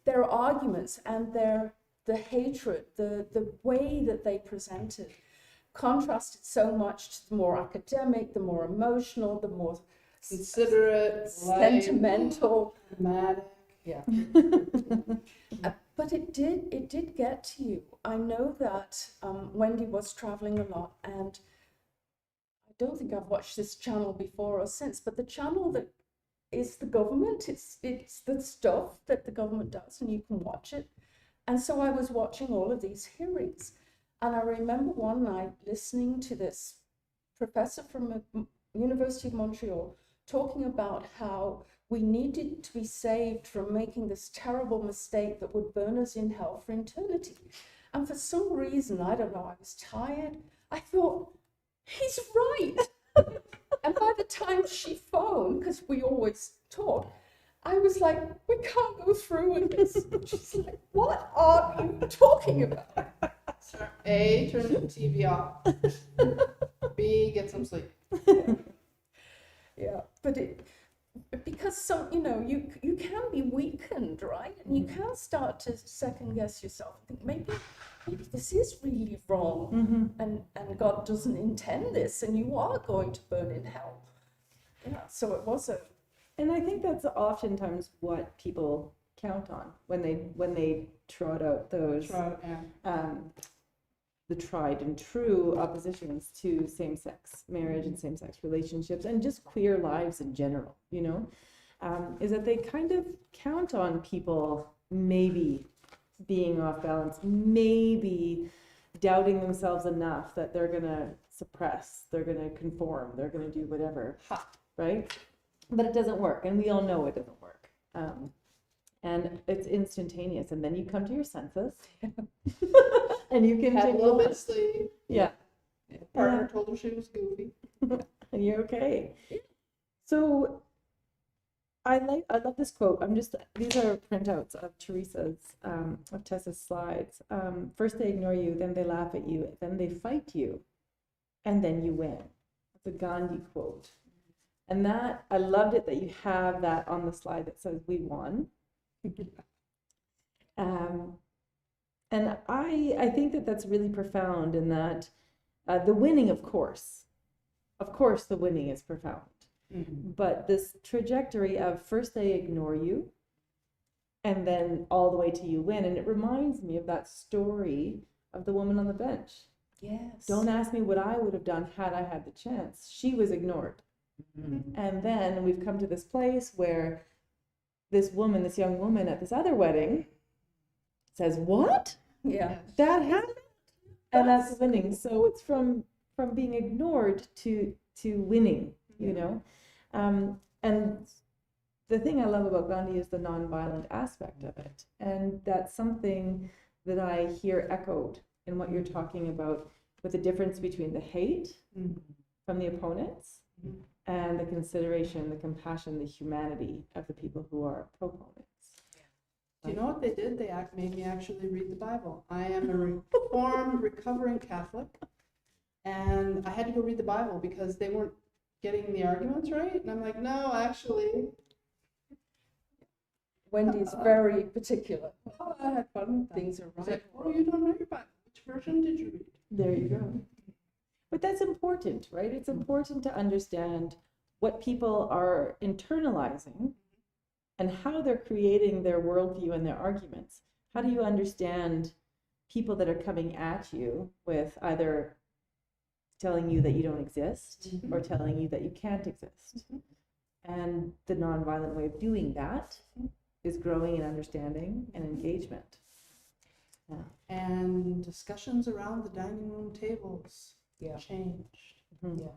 their arguments and the hatred, the way that they presented contrasted so much to the more academic, the more emotional, the more considerate, sentimental, dramatic. Yeah. But it did get to you. I know that Wendy was traveling a lot, and I don't think I've watched this channel before or since, but the channel that is the government, it's the stuff that the government does, and you can watch it. And so I was watching all of these hearings, and I remember one night listening to this professor from University of Montreal talking about how we needed to be saved from making this terrible mistake that would burn us in hell for eternity. And for some reason, I don't know, I was tired. I thought, he's right. And by the time she phoned, because we always talk, I was like, we can't go through with this. She's like, what are you talking about? A, turn the TV off. B, get some sleep. Yeah, but because you can be weakened, right? And you can start to second guess yourself. Think maybe this is really wrong, and God doesn't intend this, and you are going to burn in hell. Yeah, so it was a. And I think that's oftentimes what people count on when they trot out those the tried and true oppositions to same-sex marriage and same-sex relationships and just queer lives in general, is that they kind of count on people maybe being off balance, maybe doubting themselves enough that they're going to suppress, they're going to conform, they're going to do whatever, right? But it doesn't work, and we all know it doesn't work. And it's instantaneous, and then you come to your senses, and you can have a little bit of sleep. Yeah. Partner told her she was goofy, and you're okay. So I love this quote. These are printouts of of Tessa's slides. First they ignore you, then they laugh at you, then they fight you, and then you win. It's a Gandhi quote. And that, I loved it that you have that on the slide that says we won. And I think that that's really profound in that the winning, of course the winning is profound. But this trajectory of first they ignore you and then all the way to you win. And it reminds me of that story of the woman on the bench. Yes. Don't ask me what I would have done had I had the chance. She was ignored. And then we've come to this place where this young woman at this other wedding says, what? Yeah. That happened? And that's winning. So it's from being ignored to winning, And the thing I love about Gandhi is the nonviolent aspect of it. And that's something that I hear echoed in what you're talking about with the difference between the hate Mhm. from the opponents Mhm. and the consideration, the compassion, the humanity of the people who are proponents. Do you know what they did? They made me actually read the Bible. I am a reformed, recovering Catholic, and I had to go read the Bible because they weren't getting the arguments right. And I'm like, no, actually, Wendy's very particular. oh, I had fun with that. Things are It's right. like, oh, you don't know your Bible. Which version did you read? There you go. But that's important, right? It's important to understand what people are internalizing and how they're creating their worldview and their arguments. How do you understand people that are coming at you with either telling you that you don't exist Mhm. or telling you that you can't exist? Mhm. And the nonviolent way of doing that is growing in understanding and engagement. Yeah. And discussions around the dining room tables Yeah. changed. Mhm. Yeah.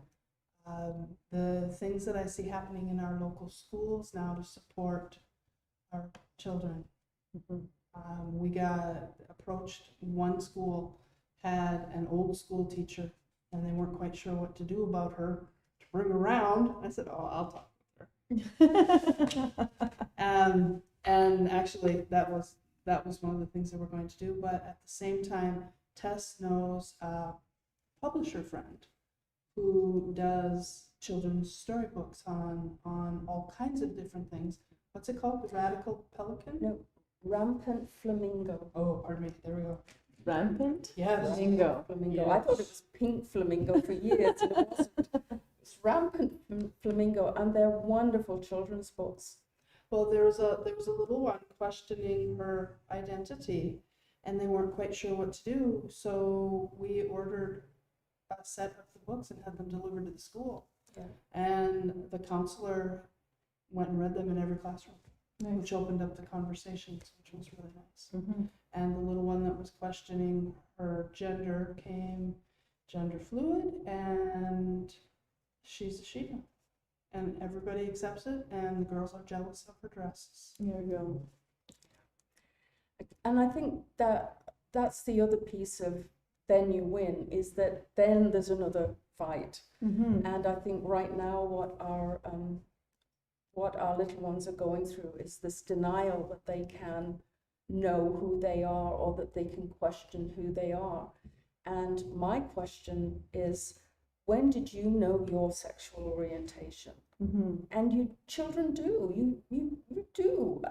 The things that I see happening in our local schools now to support our children. Mhm. We got approached, one school had an old school teacher and they weren't quite sure what to do about her to bring her around. I said, oh, I'll talk with her. And actually that was one of the things that we're going to do. But at the same time, Tess knows a publisher friend who does children's storybooks on all kinds of different things. What's it called? The Radical Pelican? No, Rampant Flamingo. Oh, pardon me. There we go. Rampant Yes. flamingo. Flamingo. I thought it was pink flamingo for years, and it wasn't. It's Rampant Flamingo, and they're wonderful children's books. Well, there was a little one questioning her identity, and they weren't quite sure what to do. So we ordered a set of the books and had them delivered to the school. Yeah. And the counselor went and read them in every classroom, Nice. which opened up the conversations, which was really nice. Mhm. And the little one that was questioning her gender came gender fluid, and she's a she now. And everybody accepts it, and the girls are jealous of her dresses. There you go. And I think that's the other piece of Then You Win, is that then there's another fight. Mhm. And I think right now what our little ones are going through is this denial that they can know who they are or that they can question who they are. And my question is, when did you know your sexual orientation? Mhm. And you children do. You do.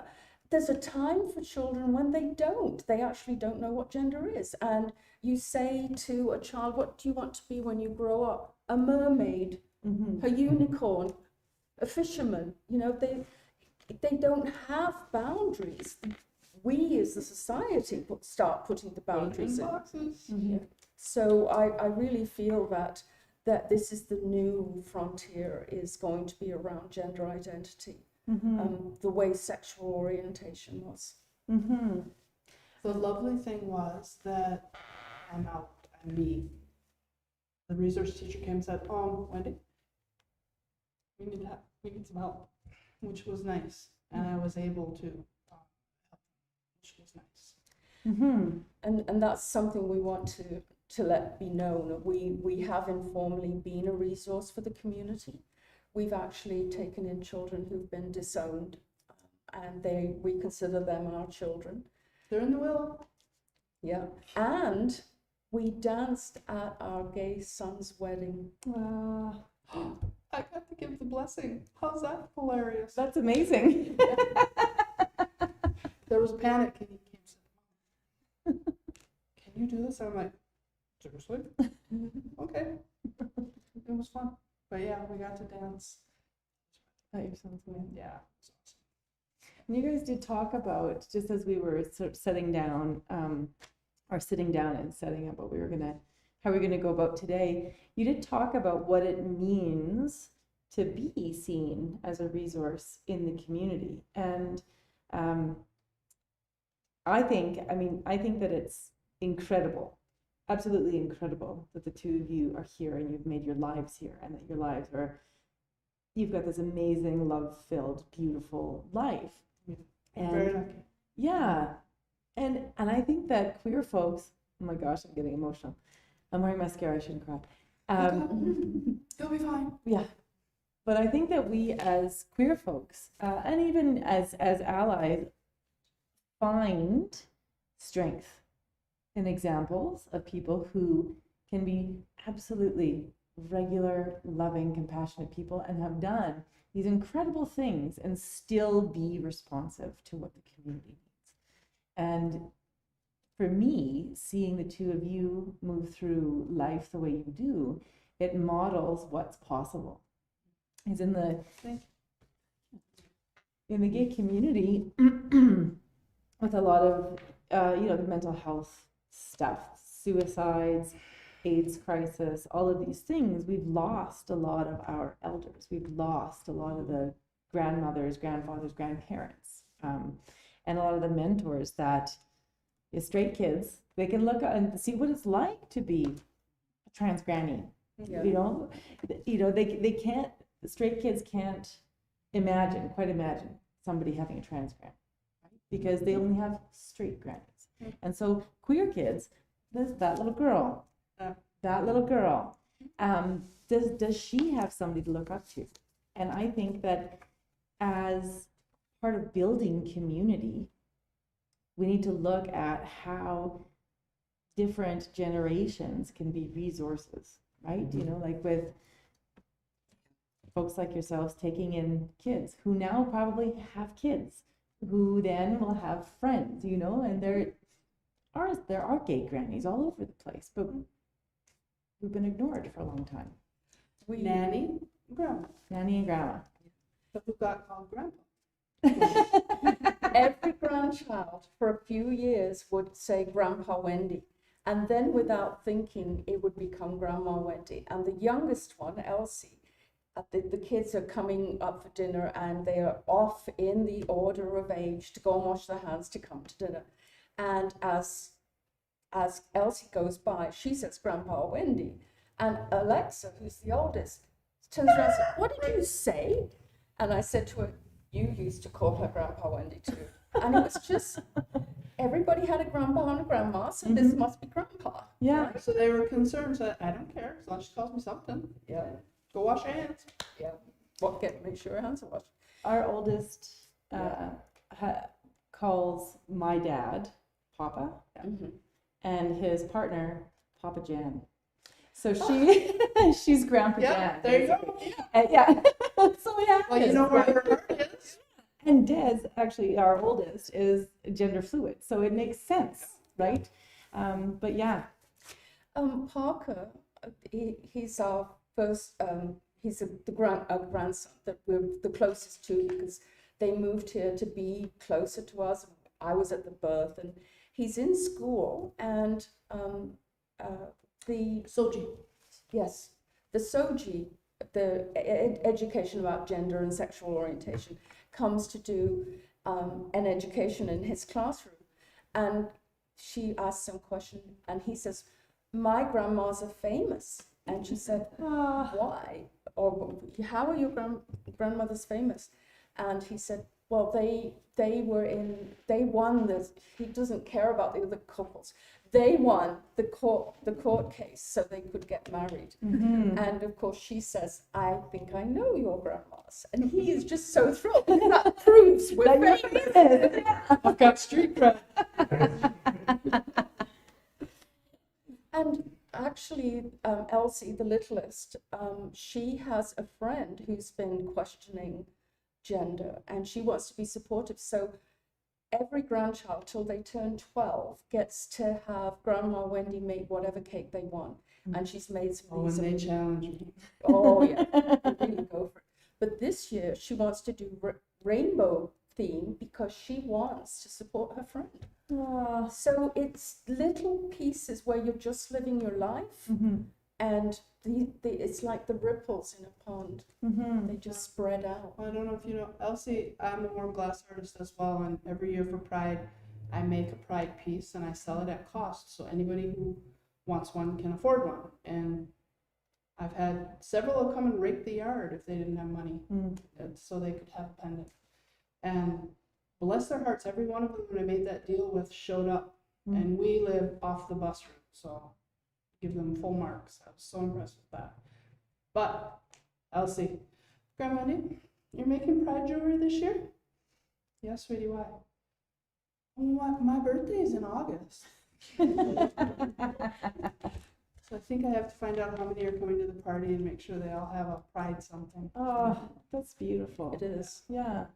There's a time for children when they don't. They actually don't know what gender is. And you say to a child, what do you want to be when you grow up? A mermaid, Mhm. a unicorn, a fisherman. You know, they don't have boundaries. We as a society start putting the boundaries in. Boxes. Mhm. So I really feel that this is the new frontier, is going to be around gender identity, Mhm. the way sexual orientation was. Mhm. The lovely thing was that I'm out, and me. The resource teacher came and said, Wendy, we need some help, which was nice. And I was able to help, which was nice. Mhm. And that's something we want to let be known. We have informally been a resource for the community. We've actually taken in children who've been disowned, and we consider them our children. They're in the will. Yeah. And we danced at our gay son's wedding. I got to give the blessing. How's that hilarious? That's amazing. There was panic, and he came and said, can you do this? I'm like, seriously? Okay. It was fun. But yeah, we got to dance. That your son's wedding. Yeah. It was awesome. And you guys did talk about, just as we were sort of sitting down and setting up what how we're gonna go about today, you did talk about what it means to be seen as a resource in the community. And I think that it's incredible, absolutely incredible, that the two of you are here and you've made your lives here, and that you've got this amazing, love-filled, beautiful life. And Very lucky. yeah, and I think that queer folks, oh my gosh, I'm getting emotional. I'm wearing mascara, I shouldn't cry. You'll be fine. Yeah. But I think that we as queer folks, and even as allies, find strength in examples of people who can be absolutely regular, loving, compassionate people and have done these incredible things and still be responsive to what the community needs. And for me, seeing the two of you move through life the way you do, it models what's possible. Is in the gay community, with a lot of the mental health stuff, suicides, AIDS crisis, all of these things, we've lost a lot of our elders. We've lost a lot of the grandmothers, grandfathers, grandparents, and a lot of the mentors that straight kids, they can look and see what it's like to be a trans granny. Yeah. They can't, straight kids can't quite imagine somebody having a trans granny, right? Because they only have straight grannies. And so queer kids, there's that little girl, does she have somebody to look up to? And I think that as part of building community, we need to look at how different generations can be resources, right? Like with folks like yourselves taking in kids who now probably have kids, who then will have friends, and there are gay grannies all over the place, but we've been ignored for a long time. Nanny, grandma. Nanny and grandma. But who got called grandpa? Every grandchild for a few years would say Grandpa Wendy, and then without thinking it would become Grandma Wendy. And the youngest one, Elsie, the kids are coming up for dinner and they are off in the order of age to go and wash their hands to come to dinner. And as Elsie goes by, she says Grandpa Wendy, and Alexa, who's the oldest, turns around and says, "What did you say?" And I said to her, "You used to call her Grandpa Wendy too." And it was just, everybody had a grandpa and a grandma, so this must be Grandpa. Yeah. Right? So they were concerned, so I don't care, as long as she calls me something. Yeah. Go wash your hands. Yeah. Make sure your hands are washed. Our oldest calls my dad Papa, and his partner Papa Jan. So she's Grandpa Jan. There you go. Yeah. So yeah. Well, you know where her heart is. And Des, actually, our oldest, is gender fluid, so it makes sense, right? But yeah. Parker, he's our first. He's the grandson that we're the closest to, because they moved here to be closer to us. I was at the birth, and he's in school, and the Soji. Yes, the SOGI, the education about gender and sexual orientation, comes to do an education in his classroom. And she asked some question, and he says, "My grandmas are famous." And she said, "Why? Or how are your grandmothers famous?" And he said, "Well, they won this." He doesn't care about the other couples. They won the court case so they could get married. And of course she says, "I think I know your grandmas." And he is just so thrilled. That proves we're famous. I've got street cred. And actually, Elsie, the littlest, she has a friend who's been questioning gender, and she wants to be supportive. So every grandchild till they turn 12 gets to have Grandma Wendy make whatever cake they want. And she's made some of these. When they challenge me. Oh yeah, they really go for it. But this year she wants to do rainbow theme because she wants to support her friend. So it's little pieces where you're just living your life, and it's like the ripples in a pond. They just spread out. I don't know if you know, Elsie, I'm a warm glass artist as well, and every year for Pride, I make a Pride piece and I sell it at cost, so anybody who wants one can afford one. And I've had several come and rake the yard if they didn't have money, so they could have a pendant. And bless their hearts, every one of them when I made that deal with showed up, and we live off the bus route, so give them full marks. I was so impressed with that. But, Elsie, Grandma Wendy, you're making pride jewelry this year? Yes, sweetie, why? Well, my birthday's in August. So I think I have to find out how many are coming to the party and make sure they all have a pride something. Oh, that's beautiful. It is. Yeah.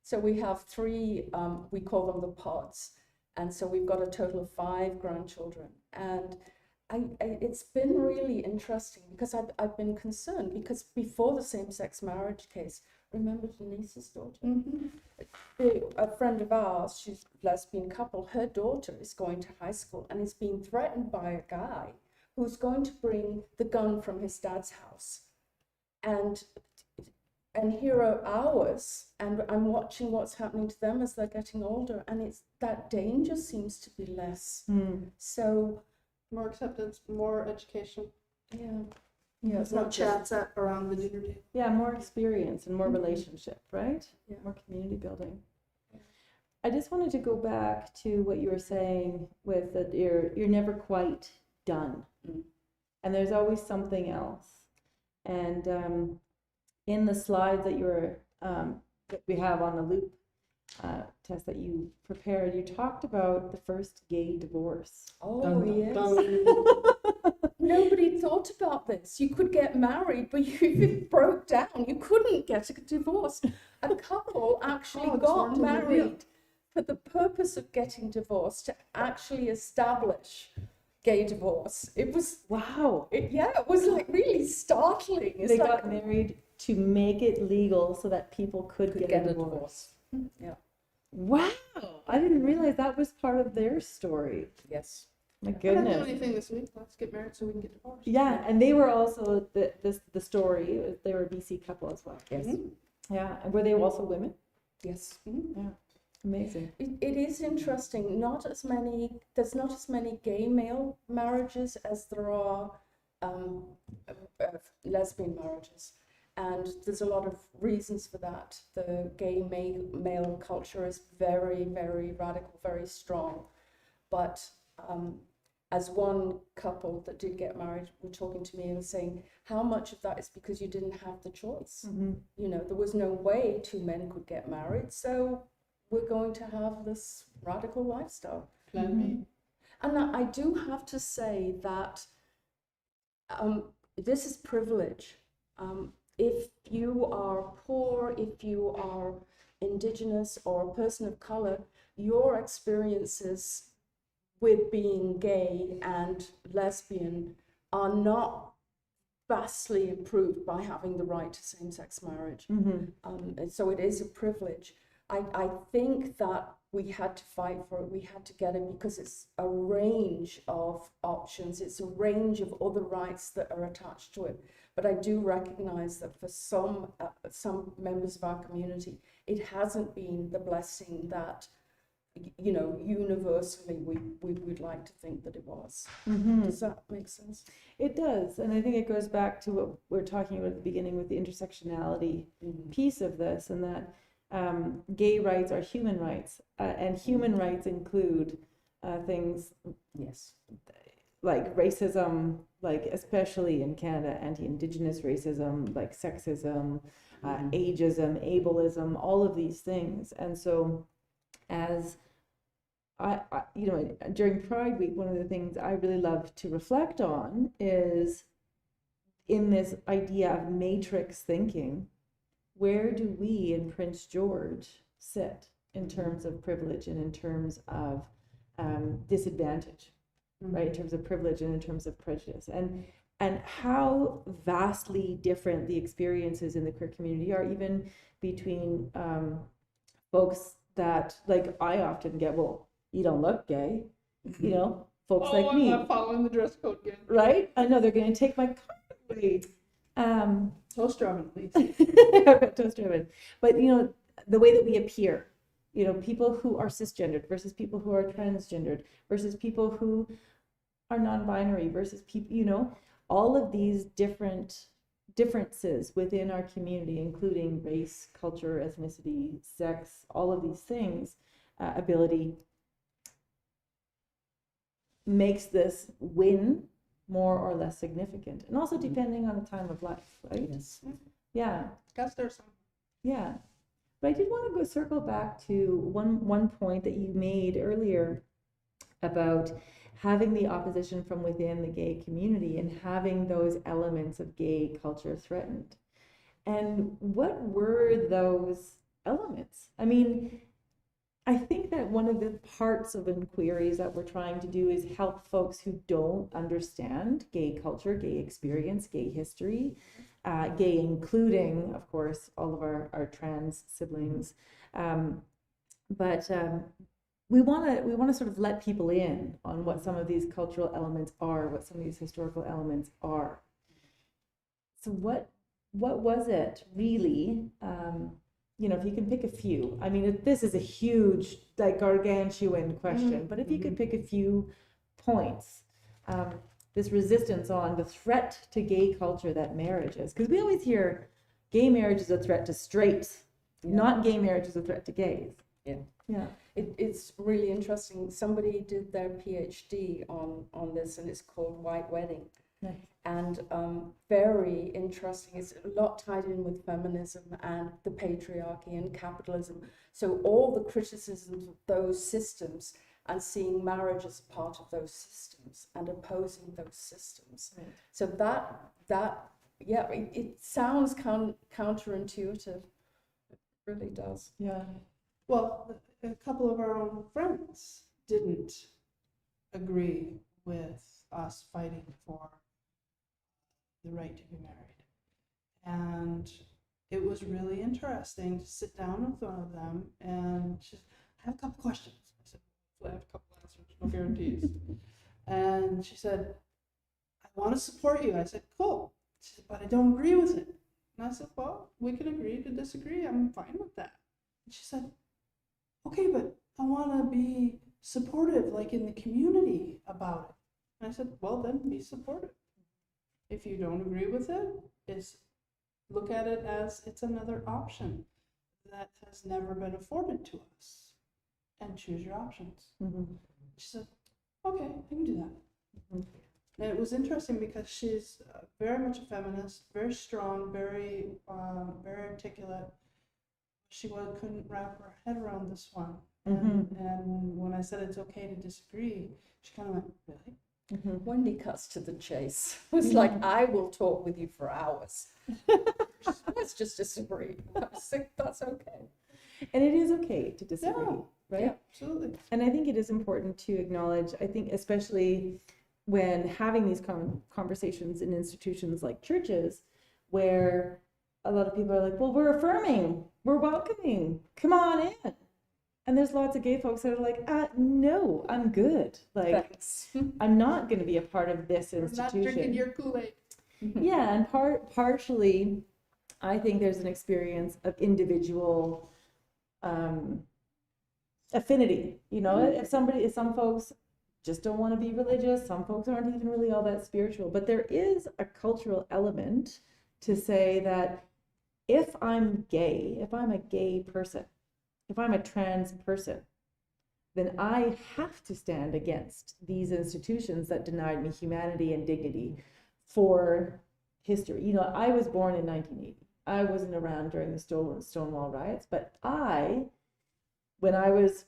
So we have three, we call them the pods. And so we've got a total of 5 grandchildren. And it's been really interesting because I've been concerned because before the same-sex marriage case, remember Denise's daughter? A friend of ours, she's a lesbian couple, her daughter is going to high school and is being threatened by a guy who's going to bring the gun from his dad's house. And here are ours, and I'm watching what's happening to them as they're getting older, and it's that danger seems to be less. So More acceptance, more education. yeah, There's no chats around the dinner table. Yeah, more experience and more relationship, right? Yeah. More community building. Yeah. I just wanted to go back to what you were saying with that you're never quite done. And there's always something else. And in the slides that that we have on the loop test that you prepared, you talked about the first gay divorce. Oh, Dun, dun, yes. dun. Nobody thought about this. You could get married, but it broke down. You couldn't get a divorce. A couple actually Oh, it's got worked in the real. married for the purpose of getting divorced to actually establish gay divorce. It was, Wow. it was like really startling. It's They like, got married to make it legal so that people could get a divorce. Yeah. Wow. I didn't realize that was part of their story. Yes. My I don't do goodness. anything this week. Let's get married so we can get divorced. Yeah, and they were also the story. They were a BC couple as well. Yes. Yeah, and were they also women? Yes. Yeah, amazing. It is interesting. There's not as many gay male marriages as there are lesbian marriages. And there's a lot of reasons for that. The gay male culture is very, very radical, very strong. But as one couple that did get married were talking to me and saying, how much of that is because you didn't have the choice? You know, there was no way 2 men could get married, so we're going to have this radical lifestyle. Plan B. And I do have to say that this is privilege. If you are poor, if you are Indigenous or a person of color, your experiences with being gay and lesbian are not vastly improved by having the right to same-sex marriage. And so it is a privilege. I think that we had to fight for it, we had to get it because it's a range of options, it's a range of other rights that are attached to it. But I do recognize that for some members of our community, it hasn't been the blessing that, you know, universally we would like to think that it was. Does that make sense? It does, and I think it goes back to what we were talking about at the beginning with the intersectionality piece of this, and that gay rights are human rights, and human rights include things Yes. like racism, like especially in Canada, anti-Indigenous racism, like sexism, ageism, ableism, all of these things. And so as I, you know, during Pride Week, one of the things I really love to reflect on is in this idea of matrix thinking, where do we in Prince George sit in terms of privilege and in terms of disadvantage, right? In terms of privilege and in terms of prejudice, and how vastly different the experiences in the queer community are, even between folks that, like, I often get, well, you don't look gay, you know, folks like I'm me, not following the dress code again. right? I know they're going to take my car away. Toaster oven, please. Toaster oven. But, you know, the way that we appear, you know, people who are cisgendered versus people who are transgendered versus people who are non-binary versus people, you know, all of these differences within our community, including race, culture, ethnicity, sex, all of these things, ability, makes this win more or less significant, and also depending on the time of life, right? Yes. Yeah, Guess there's some. yeah. But I did want to go circle back to one point that you made earlier about having the opposition from within the gay community and having those elements of gay culture threatened. And what were those elements? I mean, I think that one of the parts of inquiries that we're trying to do is help folks who don't understand gay culture, gay experience, gay history, gay including, of course, all of our trans siblings. But we want to sort of let people in on what some of these cultural elements are, what some of these historical elements are. So what was it really? You know, if you can pick a few. I mean, this is a huge, like, gargantuan question, but if you could pick a few points, this resistance on the threat to gay culture that marriage is, because we always hear gay marriage is a threat to straights, not gay marriage is a threat to gays. Yeah. It's really interesting. Somebody did their PhD on this, and it's called White Wedding. Nice. And very interesting. It's a lot tied in with feminism and the patriarchy and capitalism. So all the criticisms of those systems and seeing marriage as part of those systems and opposing those systems. Right. So it sounds counterintuitive. It really does. Yeah. Well, a couple of our own friends didn't agree with us fighting for the right to be married. And it was really interesting to sit down with one of them, and she said, I have a couple questions. I said, I have a couple answers, no guarantees. And she said, I want to support you. I said, cool. She said, but I don't agree with it. And I said, well, we can agree to disagree. I'm fine with that. And she said, okay, but I want to be supportive, like in the community about it. And I said, well, then be supportive. If you don't agree with it, look at it as it's another option that has never been afforded to us, and choose your options. Mm-hmm. She said, okay, I can do that. Mm-hmm. And it was interesting because she's very much a feminist, very strong, very articulate. She couldn't wrap her head around this one. And when I said it's okay to disagree, she kind of went, really? Mm-hmm. Wendy cuts to the chase. It's like, I will talk with you for hours. Let's just disagree. That's okay. And it is okay to disagree, right? Yeah, absolutely. And I think it is important to acknowledge, I think especially when having these conversations in institutions like churches, where a lot of people are like, well, we're affirming, we're welcoming, come on in. And there's lots of gay folks that are like, no, I'm good. Like, Thanks. I'm not going to be a part of this institution. I'm not drinking your Kool-Aid. Yeah, and partially, I think there's an experience of individual affinity. You know, if some folks just don't want to be religious, some folks aren't even really all that spiritual. But there is a cultural element to say that if I'm gay, if I'm a gay person, if I'm a trans person, then I have to stand against these institutions that denied me humanity and dignity for history. You know, I was born in 1980. I wasn't around during the Stonewall riots, but when I was,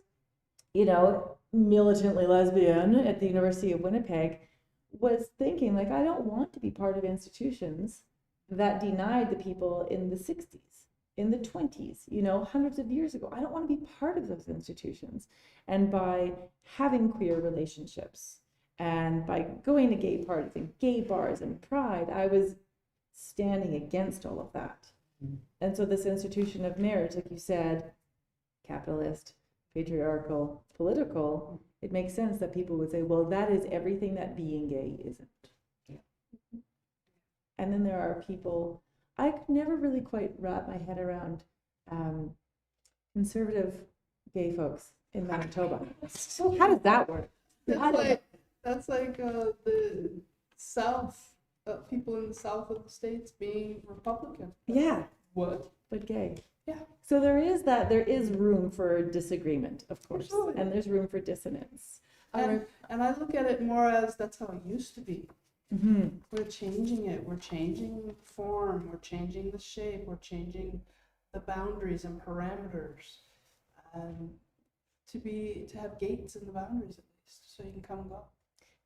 you know, militantly lesbian at the University of Winnipeg, was thinking, like, I don't want to be part of institutions that denied the people in the 60s. In the 20s, you know, hundreds of years ago. I don't want to be part of those institutions. And by having queer relationships and by going to gay parties and gay bars and pride, I was standing against all of that. Mm-hmm. And so this institution of marriage, like you said, capitalist, patriarchal, political, it makes sense that people would say, well, that is everything that being gay isn't. Yeah. And then there are people, I could never really quite wrap my head around conservative gay folks in Manitoba. How does that work? That's like the South, people in the South of the States being Republican. Yeah. What? But gay. Yeah. So there is room for disagreement, of course, Absolutely. and there's room for dissonance. And I look at it more as that's how it used to be. Mm-hmm. We're changing it. We're changing form. We're changing the shape. We're changing the boundaries and parameters. To have gates in the boundaries at least, so you can come and go.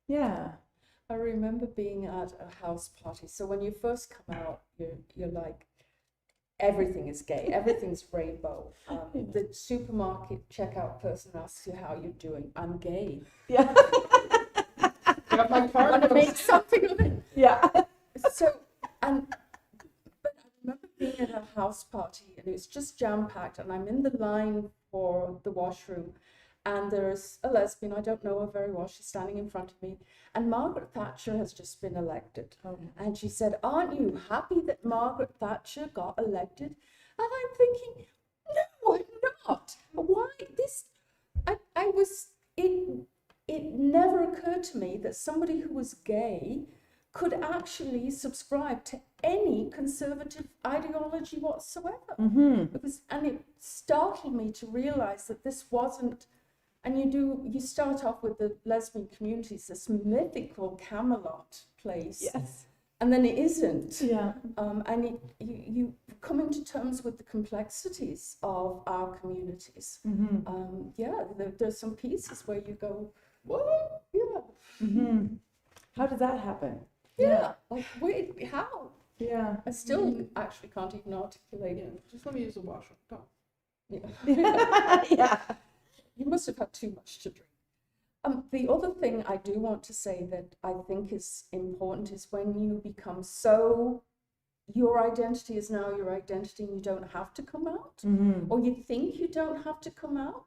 Yeah. I remember being at a house party. So when you first come out, you're like, everything is gay, everything's rainbow. The supermarket checkout person asks you how you're doing. I'm gay. Yeah. Got my I card. want to make something of it. Yeah. So, but I remember being at a house party and it was just jam-packed, and I'm in the line for the washroom, and there's a lesbian, I don't know her very well, she's standing in front of me, and Margaret Thatcher has just been elected. And she said, "Aren't you happy that Margaret Thatcher got elected?" And I'm thinking, no, I'm not. Why this? It never occurred to me that somebody who was gay could actually subscribe to any conservative ideology whatsoever. Mm-hmm. And it startled me to realize that this wasn't, and you start off with the lesbian communities, this mythical Camelot place. Yes. And then it isn't. Yeah. And you coming to terms with the complexities of our communities. Mm-hmm. There's some pieces where you go, what? Yeah. Mm-hmm. How did that happen? Yeah. Like, wait, how? Yeah. I still actually can't even articulate Yeah, it. just let me use the washroom. Go. Yeah. Yeah. You must have had too much to drink. The other thing I do want to say that I think is important is when you become so, your identity is now your identity and you don't have to come out, Mm-hmm. or you think you don't have to come out,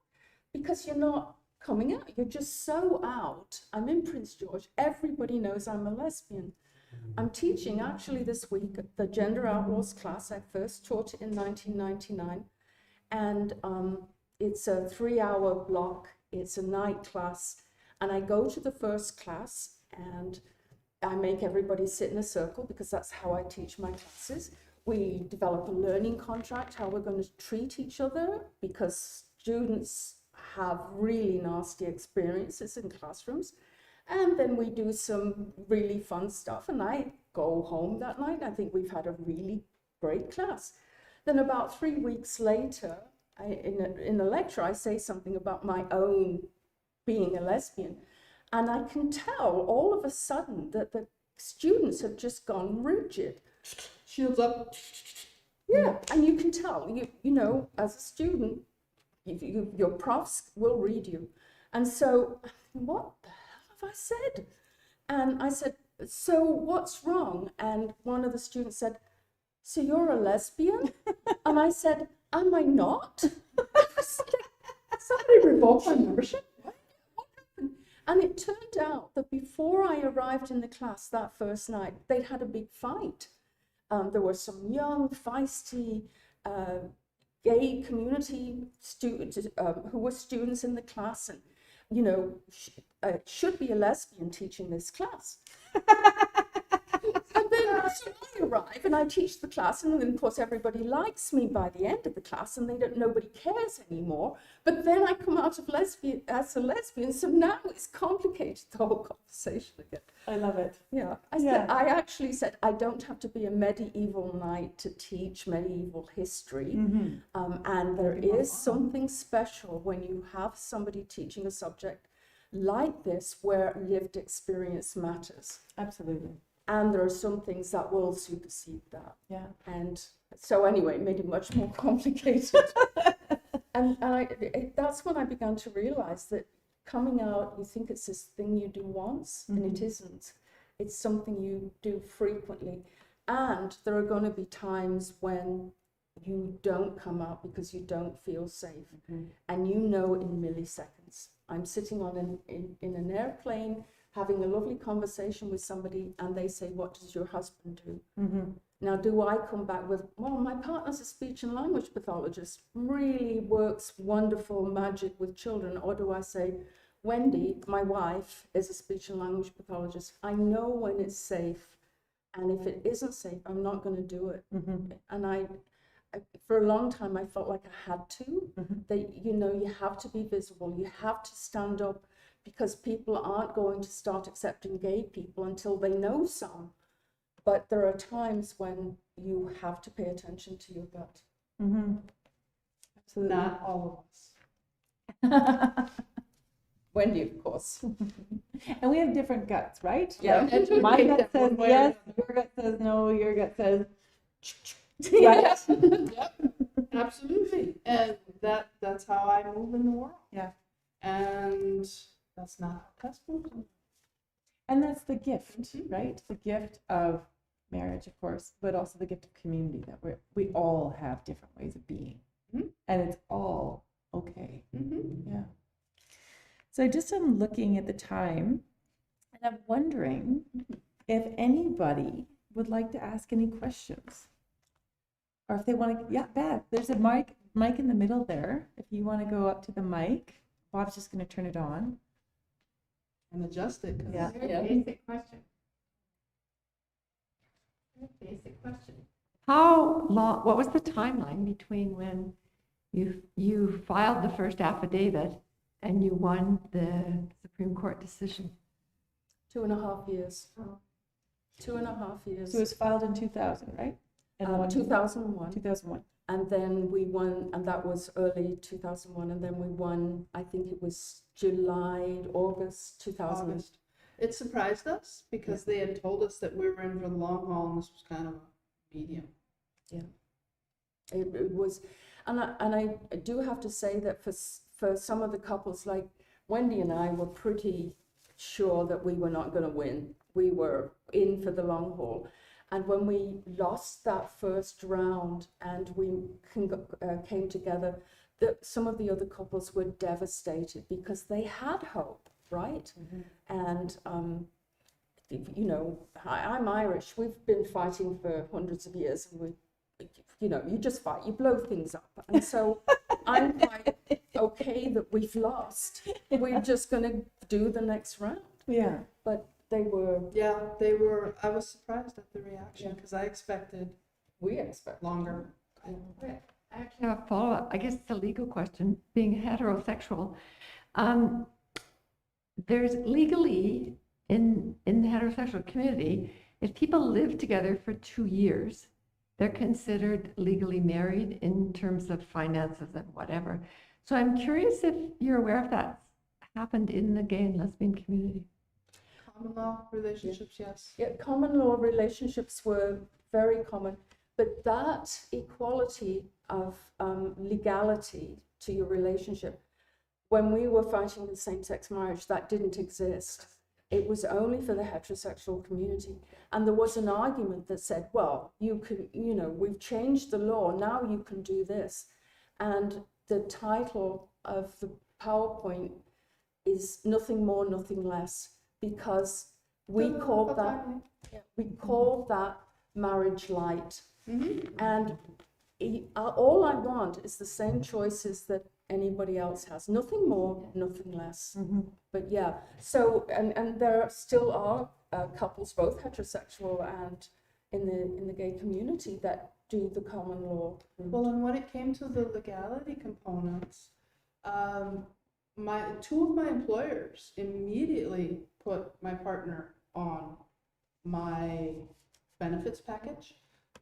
because you're not coming out. You're just so out. I'm in Prince George. Everybody knows I'm a lesbian. I'm teaching actually this week the Gender Outlaws class. I first taught it in 1999, and it's a 3-hour block. It's a night class, and I go to the first class and I make everybody sit in a circle because that's how I teach my classes. We develop a learning contract, how we're going to treat each other, because students have really nasty experiences in classrooms. And then we do some really fun stuff, and I go home that night. I think we've had a really great class. Then about 3 weeks later, in a lecture, I say something about my own being a lesbian. And I can tell all of a sudden that the students have just gone rigid. Shields up. Yeah, and you can tell, you know, as a student, your profs will read you. And so, what the hell have I said? And I said, so what's wrong? And one of the students said, so you're a lesbian? And I said, am I not? I was like, somebody revoked my membership? What happened? And it turned out that before I arrived in the class that first night, they'd had a big fight. There were some young, feisty, gay community students who were students in the class, and, you know, should be a lesbian teaching this class. And then so I arrive and I teach the class, and then of course everybody likes me by the end of the class, and nobody cares anymore. But then I come out of as a lesbian, so now it's complicated, the whole conversation again. I love it. Yeah, Yeah. I actually said I don't have to be a medieval knight to teach medieval history. Mm-hmm. And there is something special when you have somebody teaching a subject like this where lived experience matters. Absolutely. And there are some things that will supersede that. Yeah. And so anyway, it made it much more complicated. and that's when I began to realize that coming out, you think it's this thing you do once, and it isn't. It's something you do frequently. And there are going to be times when you don't come out because you don't feel safe. And you know in milliseconds. I'm sitting on in an airplane having a lovely conversation with somebody, and they say, what does your husband do? Now, do I come back with, well, my partner's a speech and language pathologist, really works wonderful magic with children? Or do I say, Wendy, my wife, is a speech and language pathologist. I know when it's safe, and if it isn't safe, I'm not going to do it. And I, for a long time, I felt like I had to, that, you know, you have to be visible, you have to stand up because people aren't going to start accepting gay people until they know some. But there are times when you have to pay attention to your gut. Mm-hmm. Absolutely. Not all of us. Wendy, of course. And we have different guts, right? Yeah. Like, my gut says One way or yes, another. your gut says no, your gut says Yeah. Yep, absolutely. And that's how I move in the world. Yeah. And that's not how Tess moves. and that's the gift, Mhm. right? The gift of marriage, of course, but also the gift of community that we all have different ways of being. Mhm. And it's all okay. Mm-hmm. Yeah. So just I'm looking at the time and I'm wondering if anybody would like to ask any questions. Or if they want to, yeah, Beth, there's a mic in the middle there. If you want to go up to the mic, Bob's just going to turn it on. And adjust it. 'Cause Yeah. Yeah. Basic question. Basic question. How long, what was the timeline between when you filed the first affidavit and you won the Supreme Court decision? 2.5 years. Oh. 2.5 years. So it was filed in 2000, right? And won 2001. 2001. And then we won, and that was early 2001. And then we won, I think it was August 2000. August. It surprised us because they had told us that we were in for the long haul and this was kind of a medium. It was, and I do have to say that for some of the couples, like Wendy and I were pretty sure that we were not going to win. We were in for the long haul. And when we lost that first round and we came together, some of the other couples were devastated because they had hope, right? And, you know, I'm Irish. We've been fighting for hundreds of years and you just fight, you blow things up. And so I'm quite okay that we've lost. We're just going to do the next round. Yeah. But they were, Yeah, they were. I was surprised at the reaction Yeah. because I expected we expect. longer. I actually have a follow-up. I guess it's a legal question, being heterosexual. There's legally, in the heterosexual community, if people live together for 2 years, they're considered legally married in terms of finances and whatever. So I'm curious if you're aware if that's happened in the gay and lesbian community. Common law relationships, yes. Yeah, common law relationships were very common, but that equality of legality to your relationship, when we were fighting the same-sex marriage, that didn't exist. It was only for the heterosexual community. And there was an argument that said, well, you can, we've changed the law, now you can do this. And the title of the PowerPoint is nothing more, nothing less, because we called that marriage light. Mm-hmm. And all I want is the same choices that anybody else has. Nothing more, nothing less. Mm-hmm. But yeah, so, and there still are couples, both heterosexual and in the gay community, that do the common law. Well, and when it came to the legality components, two of my employers immediately put my partner on my benefits package,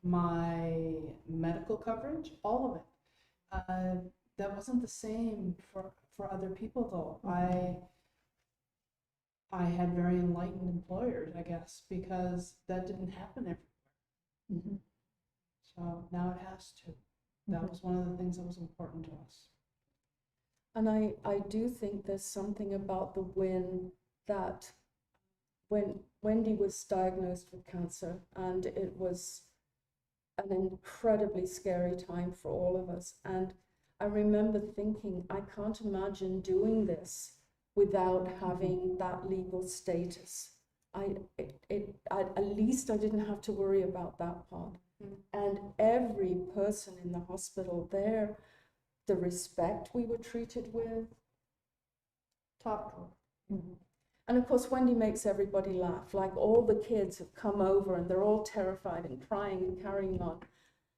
my medical coverage, all of it. That wasn't the same for other people though. I had very enlightened employers, I guess, because that didn't happen everywhere. Mm-hmm. So now it has to. That was one of the things that was important to us. And I do think there's something about the win that when Wendy was diagnosed with cancer, and it was an incredibly scary time for all of us. And I remember thinking, I can't imagine doing this without having that legal status. At least I didn't have to worry about that part. And every person in the hospital there, the respect we were treated with, Top drawer. mm-hmm. And of course, Wendy makes everybody laugh. Like, all the kids have come over and they're all terrified and crying and carrying on.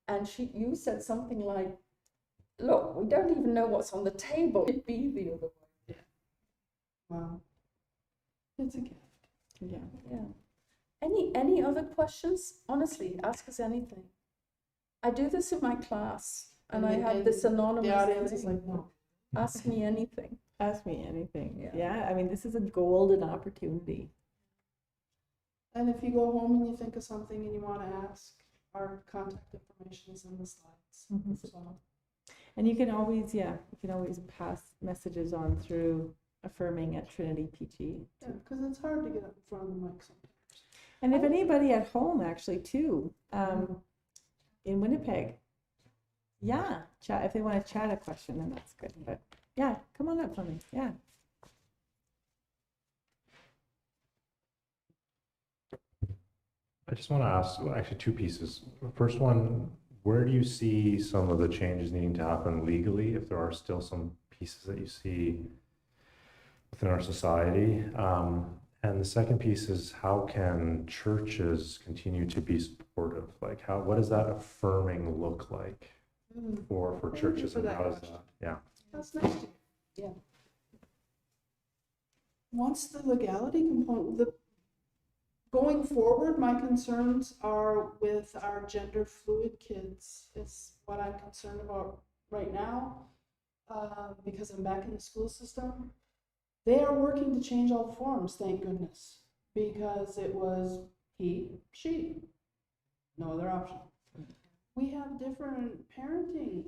And you said something like, look, we don't even know what's on the table. It'd be the other way. Wow. It's a gift. Yeah. Yeah. Any other questions? Honestly, ask us anything. I do this in my class, and I have this anonymous The audience is thing. like, no. Ask me anything. Ask me anything. Yeah. Yeah. I mean, this is a golden opportunity. And if you go home and you think of something and you want to ask, our contact information is in the slides. Mhm. So, And you can always, you can always pass messages on through affirming at Trinity PG. yeah, because it's hard to get up in front of the mic sometimes. And if anybody at home actually too, in Winnipeg, chat if they want to chat a question, then that's good. But yeah, come on up, Fleming. Yeah. I just want to ask, well, actually, two pieces. The first one, where do you see some of the changes needing to happen legally, if there are still some pieces that you see within our society? And the second piece is, how can churches continue to be supportive? Like, what does that affirming look like for Thank you churches, for and that how does question. that? Yeah. That's nice to hear. Yeah. Once the legality component, going forward, my concerns are with our gender fluid kids, is what I'm concerned about right now, because I'm back in the school system. They are working to change all the forms, thank goodness, because it was he, she, no other option. We have different parenting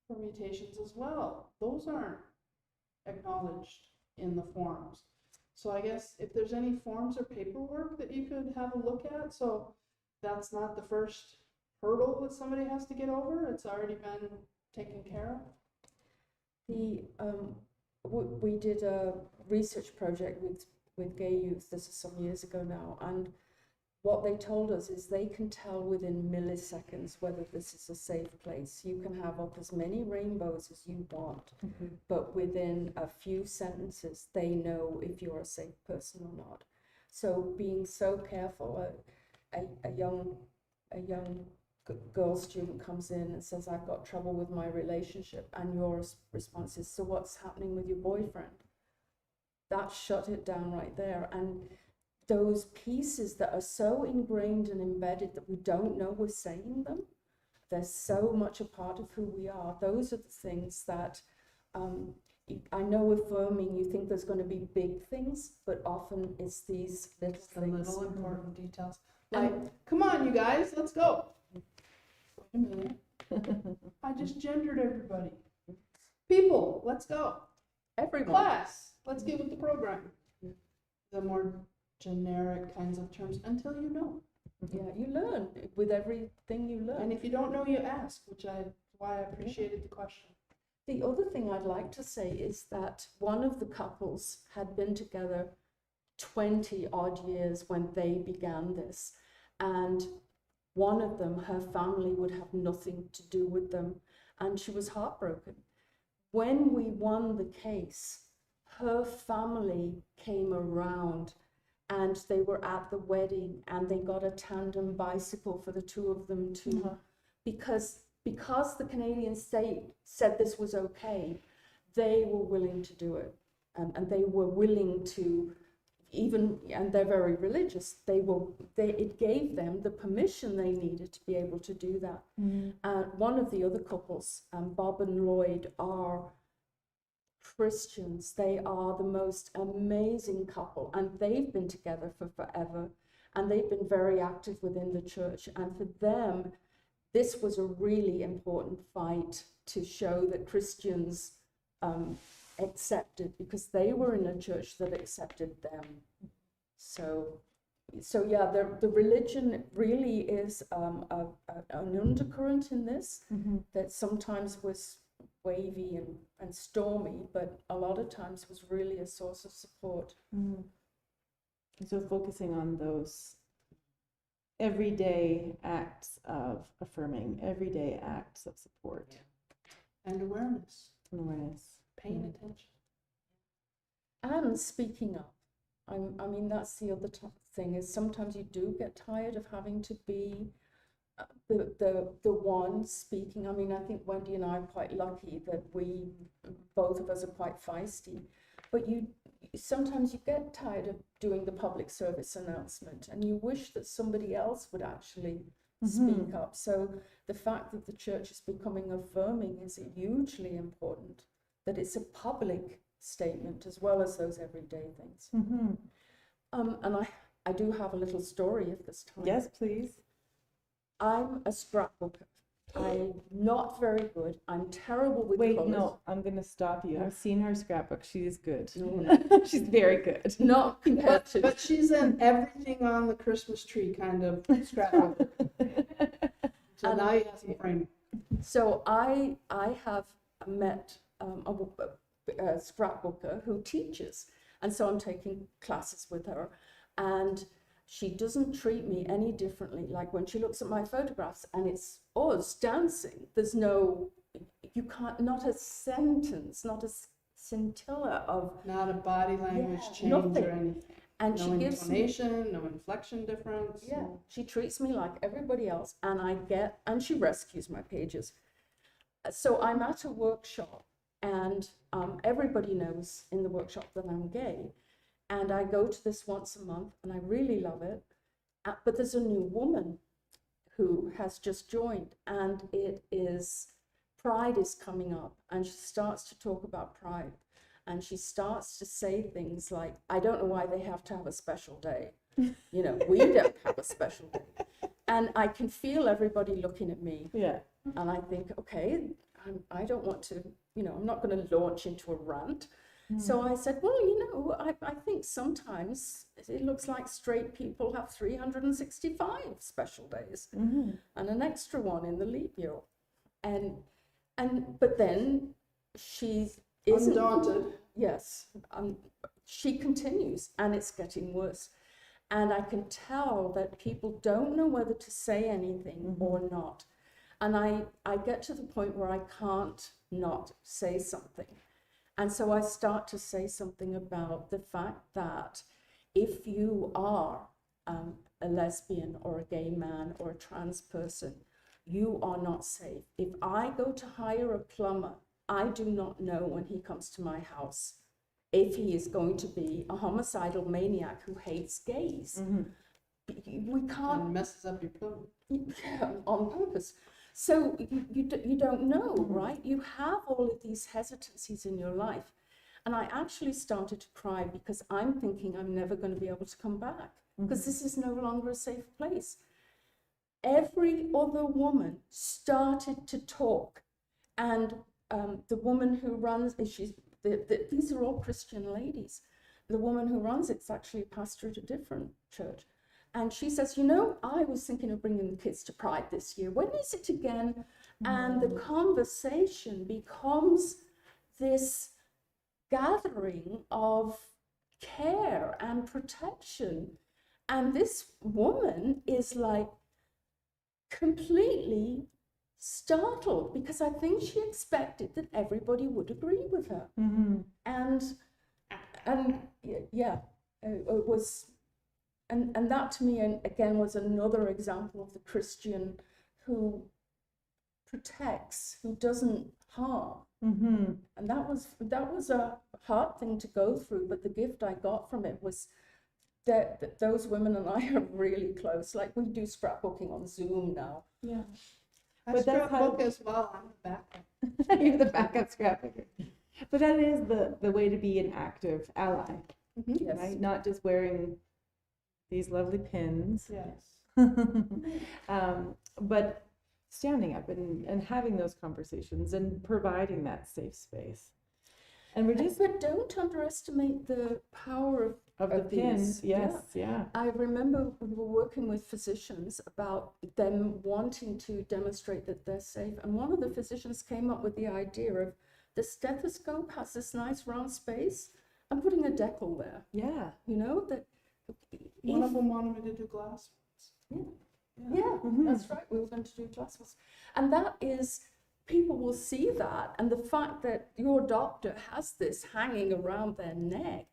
permutations as well. Those aren't acknowledged in the forms. So I guess if there's any forms or paperwork that you could have a look at, so that's not the first hurdle that somebody has to get over, it's already been taken care of. We did a research project with gay youth, this is some years ago now, and what they told us is they can tell within milliseconds whether this is a safe place. You can have up as many rainbows as you want, but within a few sentences, they know if you're a safe person or not. So being so careful, a young girl student comes in and says, I've got trouble with my relationship, and your response is, so what's happening with your boyfriend? That shut it down right there. And those pieces that are so ingrained and embedded that we don't know we're saying them, they're so much a part of who we are. Those are the things that I know affirming, you think there's going to be big things, but often it's these little The things. little important details. Like, come on, you guys, let's go. Wait a minute. I just gendered everybody. People, let's go. Everyone. Class, let's get with the program. The more generic kinds of terms until you know. Yeah, you learn with everything you learn. And if you don't know, you ask, why I appreciated the question. The other thing I'd like to say is that one of the couples had been together 20 odd years when they began this, and one of them, her family would have nothing to do with them, and she was heartbroken. When we won the case, her family came around and they were at the wedding, and they got a tandem bicycle for the two of them to, because the Canadian state said this was okay, they were willing to do it. And they were willing to even, and they're very religious, it gave them the permission they needed to be able to do that. One of the other couples, Bob and Lloyd, are Christians. They are the most amazing couple, and they've been together for forever, and they've been very active within the church. And for them, this was a really important fight to show that Christians accepted, because they were in a church that accepted them. So yeah, the religion really is an undercurrent in this that sometimes was wavy and stormy, but a lot of times was really a source of support. So focusing on those everyday acts of affirming, everyday acts of support And awareness, and awareness. paying attention. And speaking up. I mean, that's the other thing, is sometimes you do get tired of having to be the one speaking. I mean, I think Wendy and I are quite lucky that both of us are quite feisty, but sometimes you get tired of doing the public service announcement and you wish that somebody else would actually speak up. So the fact that the church is becoming affirming is hugely important, that it's a public statement as well as those everyday things. And I do have a little story of this time. Yes, please. I'm a scrapbooker. I'm not very good. I'm terrible with Wait, colours. no, I'm going to stop you. I've seen her scrapbook. She is good. No, She's very good. not compared to. But she's an everything on the Christmas tree kind of scrapbook. So now you have some frame. So I have met a scrapbooker who teaches, and so I'm taking classes with her, and she doesn't treat me any differently. Like when she looks at my photographs and it's us dancing, there's no, you can't, not a sentence, not a scintilla of, Not a body language Yeah, change nothing. or anything. and No she gives me, intonation, no inflection difference. yeah, she treats me like everybody else, and and she rescues my pages. So I'm at a workshop, and everybody knows in the workshop that I'm gay. And I go to this once a month, and I really love it. But there's a new woman who has just joined, and Pride is coming up, and she starts to talk about Pride. And she starts to say things like, I don't know why they have to have a special day. You know, we don't have a special day. And I can feel everybody looking at me. Yeah. And I think, okay, I don't want to, I'm not going to launch into a rant. So I said, well, I think sometimes it looks like straight people have 365 special days and an extra one in the leap year. But then she isn't. Undaunted. Yes. She continues, and it's getting worse. And I can tell that people don't know whether to say anything or not. And I get to the point where I can't not say something. And so I start to say something about the fact that if you are a lesbian or a gay man or a trans person, you are not safe. If I go to hire a plumber, I do not know when he comes to my house if he is going to be a homicidal maniac who hates gays. We can't. And messes up your plumbing. Yeah, on purpose. So you don't know, right? You have all of these hesitancies in your life. And I actually started to cry because I'm thinking I'm never going to be able to come back because this is no longer a safe place. Every other woman started to talk. And the woman who runs, these are all Christian ladies. The woman who runs it's actually a pastor at a different church. And she says, I was thinking of bringing the kids to Pride this year. When is it again? And the conversation becomes this gathering of care and protection. And this woman is like completely startled because I think she expected that everybody would agree with her. And yeah, it was... And that to me, again, was another example of the Christian who protects, who doesn't harm. And that was a hard thing to go through, but the gift I got from it was that those women and I are really close. Like we do scrapbooking on Zoom now. Yeah. I But that's scrapbook how- as well. I'm the backup. You're the backup scrapbooker. But that is the way to be an active ally, Yes. right? Not just wearing these lovely pins, Yes. but standing up and having those conversations and providing that safe space. And we're just But don't underestimate the power of the of pins. these, Yes, yeah. I remember we were working with physicians about them wanting to demonstrate that they're safe. And one of the physicians came up with the idea of the stethoscope has this nice round space. I'm putting a decal there, Yeah. that One of them wanted me to do glass ones. Yeah, that's right. We were going to do glass ones. And that is, people will see that. And the fact that your doctor has this hanging around their neck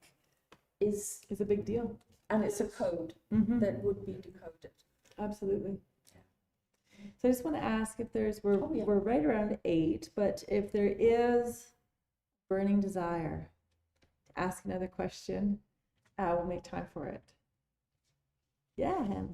is, It's a big deal. and it's a code that would be decoded. Absolutely. So I just want to ask if Oh, yeah. we're right around 8, but if there is burning desire ask another question, we'll make time for it. Yeah, Hen.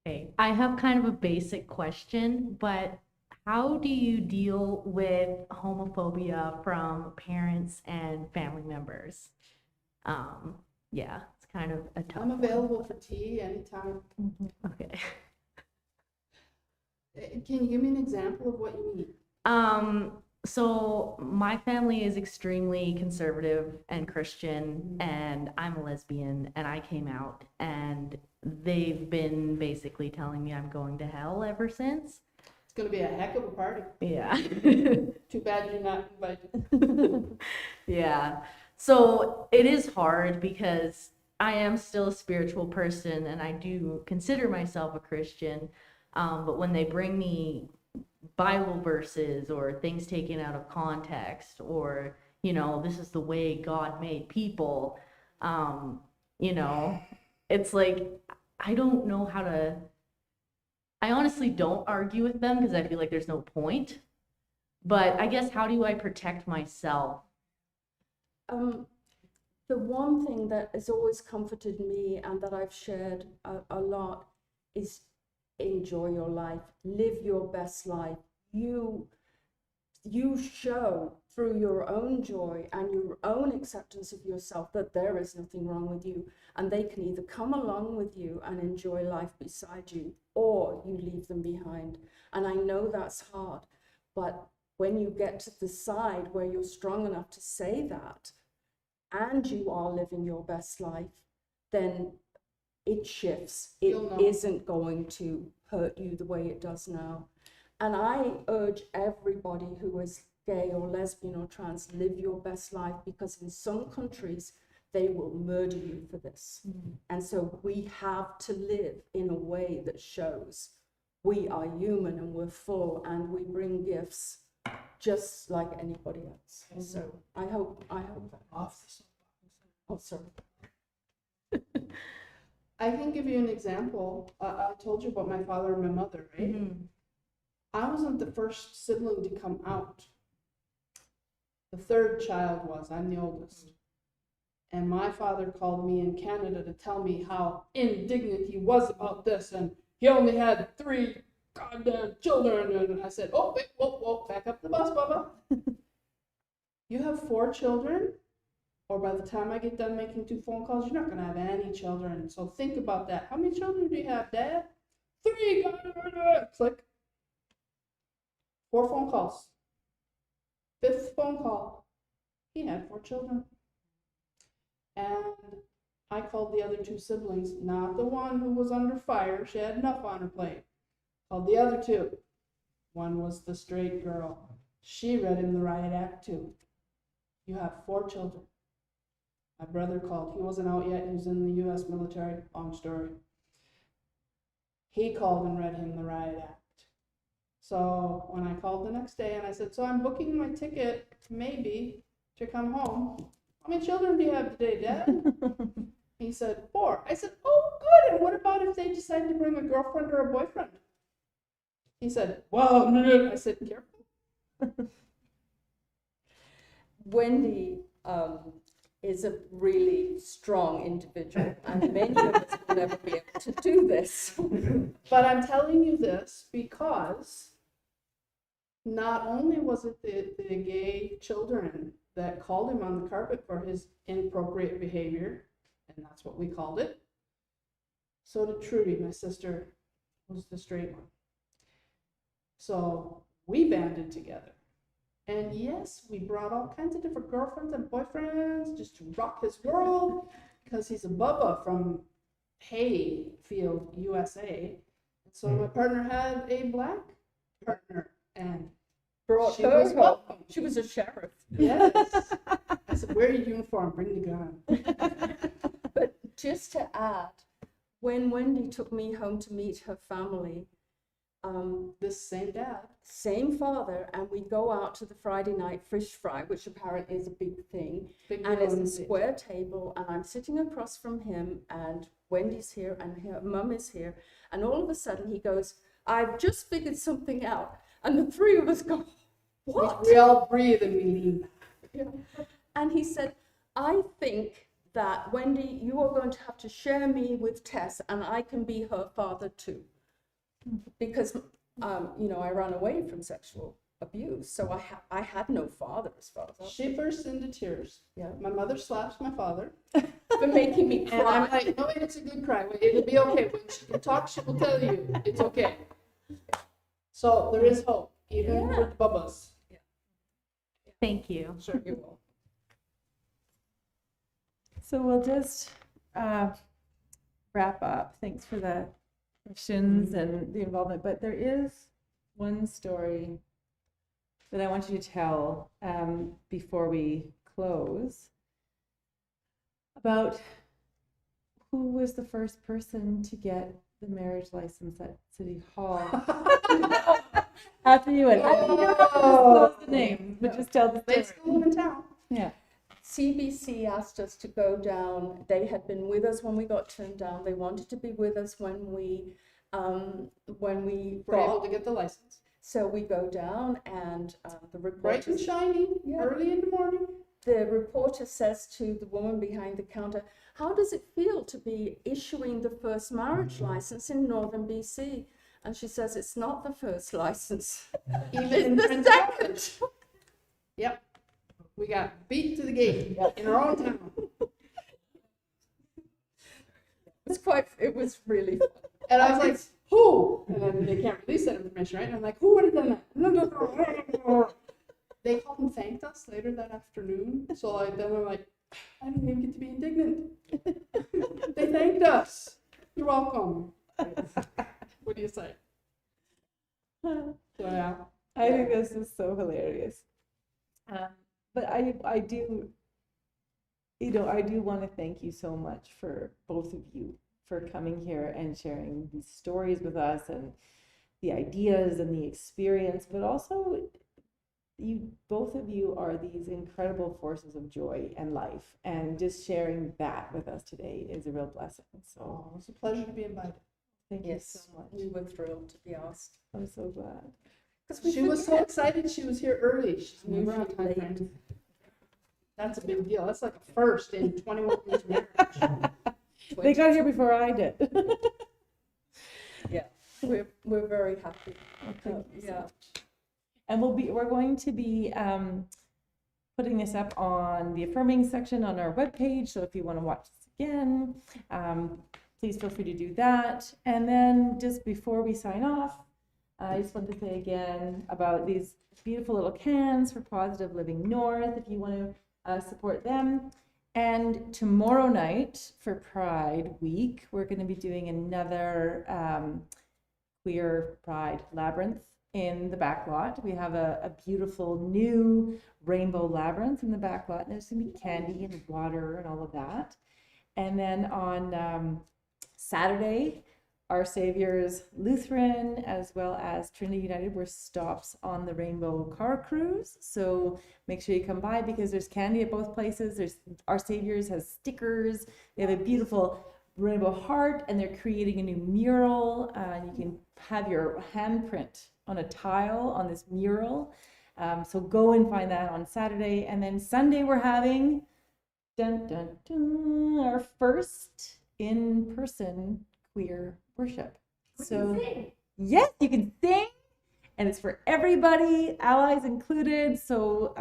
Okay, I have kind of a basic question, but how do you deal with homophobia from parents and family members? Yeah, it's kind of a tough I'm one. available for tea anytime. Okay. Can you give me an example of what you mean? So my family is extremely conservative and Christian, and I'm a lesbian, and I came out, and they've been basically telling me I'm going to hell ever since. It's gonna be a heck of a party. Yeah. Too bad you're not invited. Yeah. So it is hard because I am still a spiritual person and I do consider myself a Christian. But when they bring me Bible verses or things taken out of context, or, you know, this is the way God made people, you know, it's like, I don't know how to, I honestly don't argue with them because I feel like there's no point. But I guess, how do I protect myself? The one thing that has always comforted me and that I've shared a lot is enjoy your life, live your best life. You show through your own joy and your own acceptance of yourself that there is nothing wrong with you, and they can either come along with you and enjoy life beside you, or you leave them behind. And I know that's hard, but when you get to the side where you're strong enough to say that, and you are living your best life, then it shifts. It You'll know. isn't going to hurt you the way it does now. And I urge everybody who is gay or lesbian or trans, live your best life, because in some countries, they will murder you for this. And so we have to live in a way that shows we are human and we're full and we bring gifts just like anybody else. So I hope that. Off the Oh, sorry. I can give you an example. I told you about my father and my mother, right? I wasn't the first sibling to come out. The third child was. I'm the oldest. And my father called me in Canada to tell me how indignant he was about this, and he only had 3 goddamn children. And I said, oh, wait, whoa, back up the bus, Bubba. You have 4 children, or by the time I get done making 2 phone calls, you're not going to have any children. So think about that. How many children do you have, Dad? 3. Click. 4 phone calls. 5th phone call, he had 4 children. And I called the other 2 siblings, not the one who was under fire. She had enough on her plate. Called the other 2. One was the straight girl. She read him the riot act too. You have 4 children. My brother called. He wasn't out yet. He was in the U.S. military. Long story. He called and read him the riot act. So when I called the next day and I said, so I'm booking my ticket, maybe, to come home. How many children do you have today, Dad? He said, 4. I said, oh, good. And what about if they decide to bring a girlfriend or a boyfriend? He said, well, I said, careful. Wendy is a really strong individual, and many of us will never be able to do this. But I'm telling you this because not only was it the gay children that called him on the carpet for his inappropriate behavior, and that's what we called it. So did Trudy, my sister, was the straight one. So we banded together. And yes, we brought all kinds of different girlfriends and boyfriends just to rock his world, because he's a Bubba from Hayfield, USA. And so my partner had a black partner, and Brought she her was home. welcome. She was a sheriff. Yes. I said, wear your uniform, bring the gun. But just to add, when Wendy took me home to meet her family, This same dad. same father, and we go out to the Friday night fish fry, which apparently is a big thing. Big And it's girl in a the square table, and I'm sitting across from him, and Wendy's here, and her mum is here. And all of a sudden he goes, I've just figured something out. And the three of us go, what? We all breathe and we lean back. Yeah. And he said, I think that, Wendy, you are going to have to share me with Tess, and I can be her father too. Because, you know, I ran away from sexual abuse, so I had no father as far as I was. She burst into tears. Yeah. My mother slaps my father. For making me And I'm cry. like, no, wait, it's a good cry. Wait, it'll be okay. When she can talk, she will tell you. It's okay. So there is hope, even Yeah. for the bubbas. Thank you. Sure you will. So we'll just wrap up. Thanks for the questions and the involvement. But there is one story that I want you to tell before we close about who was the first person to get the marriage license at City Hall. After you went, I don't disclose the name, but just tell the Late story. school in town. Yeah. CBC asked us to go down. They had been with us when we got turned down. They wanted to be with us when we We're able to get the license. So we go down, and the Bright and reporter, shiny, Yeah. early in the morning. the reporter says to the woman behind the counter, "How does it feel to be issuing the first marriage license in northern BC?" And she says, "It's not the first license, Even it's in the Prince second." Yep. We got beat to the gate in our own town. It was really fun. And I was like, who? And then they can't release that information, right? And I'm like, who would have done that? They called and thanked us later that afternoon. So then I'm like, I didn't even get to be indignant. They thanked us. You're welcome. What do you say? So yeah. I think this is so hilarious. But I do, I do want to thank you so much for both of you for coming here and sharing these stories with us and the ideas and the experience, but also both of you are these incredible forces of joy and life, and just sharing that with us today is a real blessing. So Oh, it's a pleasure to be invited. thank you so Yes, much. we were thrilled to be asked. I'm so glad. Because She was so excited she was here early. She's never on time Usually frame. That's a big deal. That's like a first in 21 years of marriage. They got here before I did. Yeah, we're very happy. Thank you so Yeah. much. And we're going to be putting this up on the affirming section on our webpage. So if you want to watch this again, please feel free to do that. And then just before we sign off, I just want to say again about these beautiful little cans for Positive Living North, if you want to support them. And tomorrow night for Pride Week, we're going to be doing another Queer Pride Labyrinth in the back lot. We have a beautiful new rainbow labyrinth in the back lot, and there's going to be candy and water and all of that. And then on Saturday, Our Savior's Lutheran as well as Trinity United were stops on the Rainbow Car Cruise. So make sure you come by because there's candy at both places. There's Our Savior's has stickers. They have a beautiful rainbow heart, and they're creating a new mural. You can have your handprint on a tile on this mural. So go and find that on Saturday. And then Sunday we're having our first in-person queer worship. So yes, you can sing, and it's for everybody, allies included. So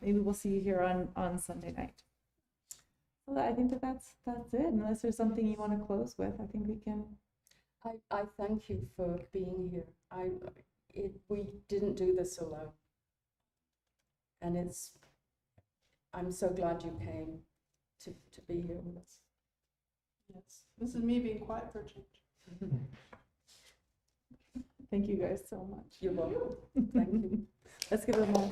maybe we'll see you here on Sunday night. Well, I think that's it. Unless there's something you want to close with, I think we can. I thank you for being here. We didn't do this alone, and I'm so glad you came to be here with us. Yes. This is me being quiet for a change. Thank you guys so much. You're welcome. Thank you. Let's give them all.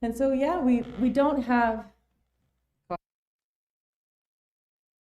And so, yeah, we don't have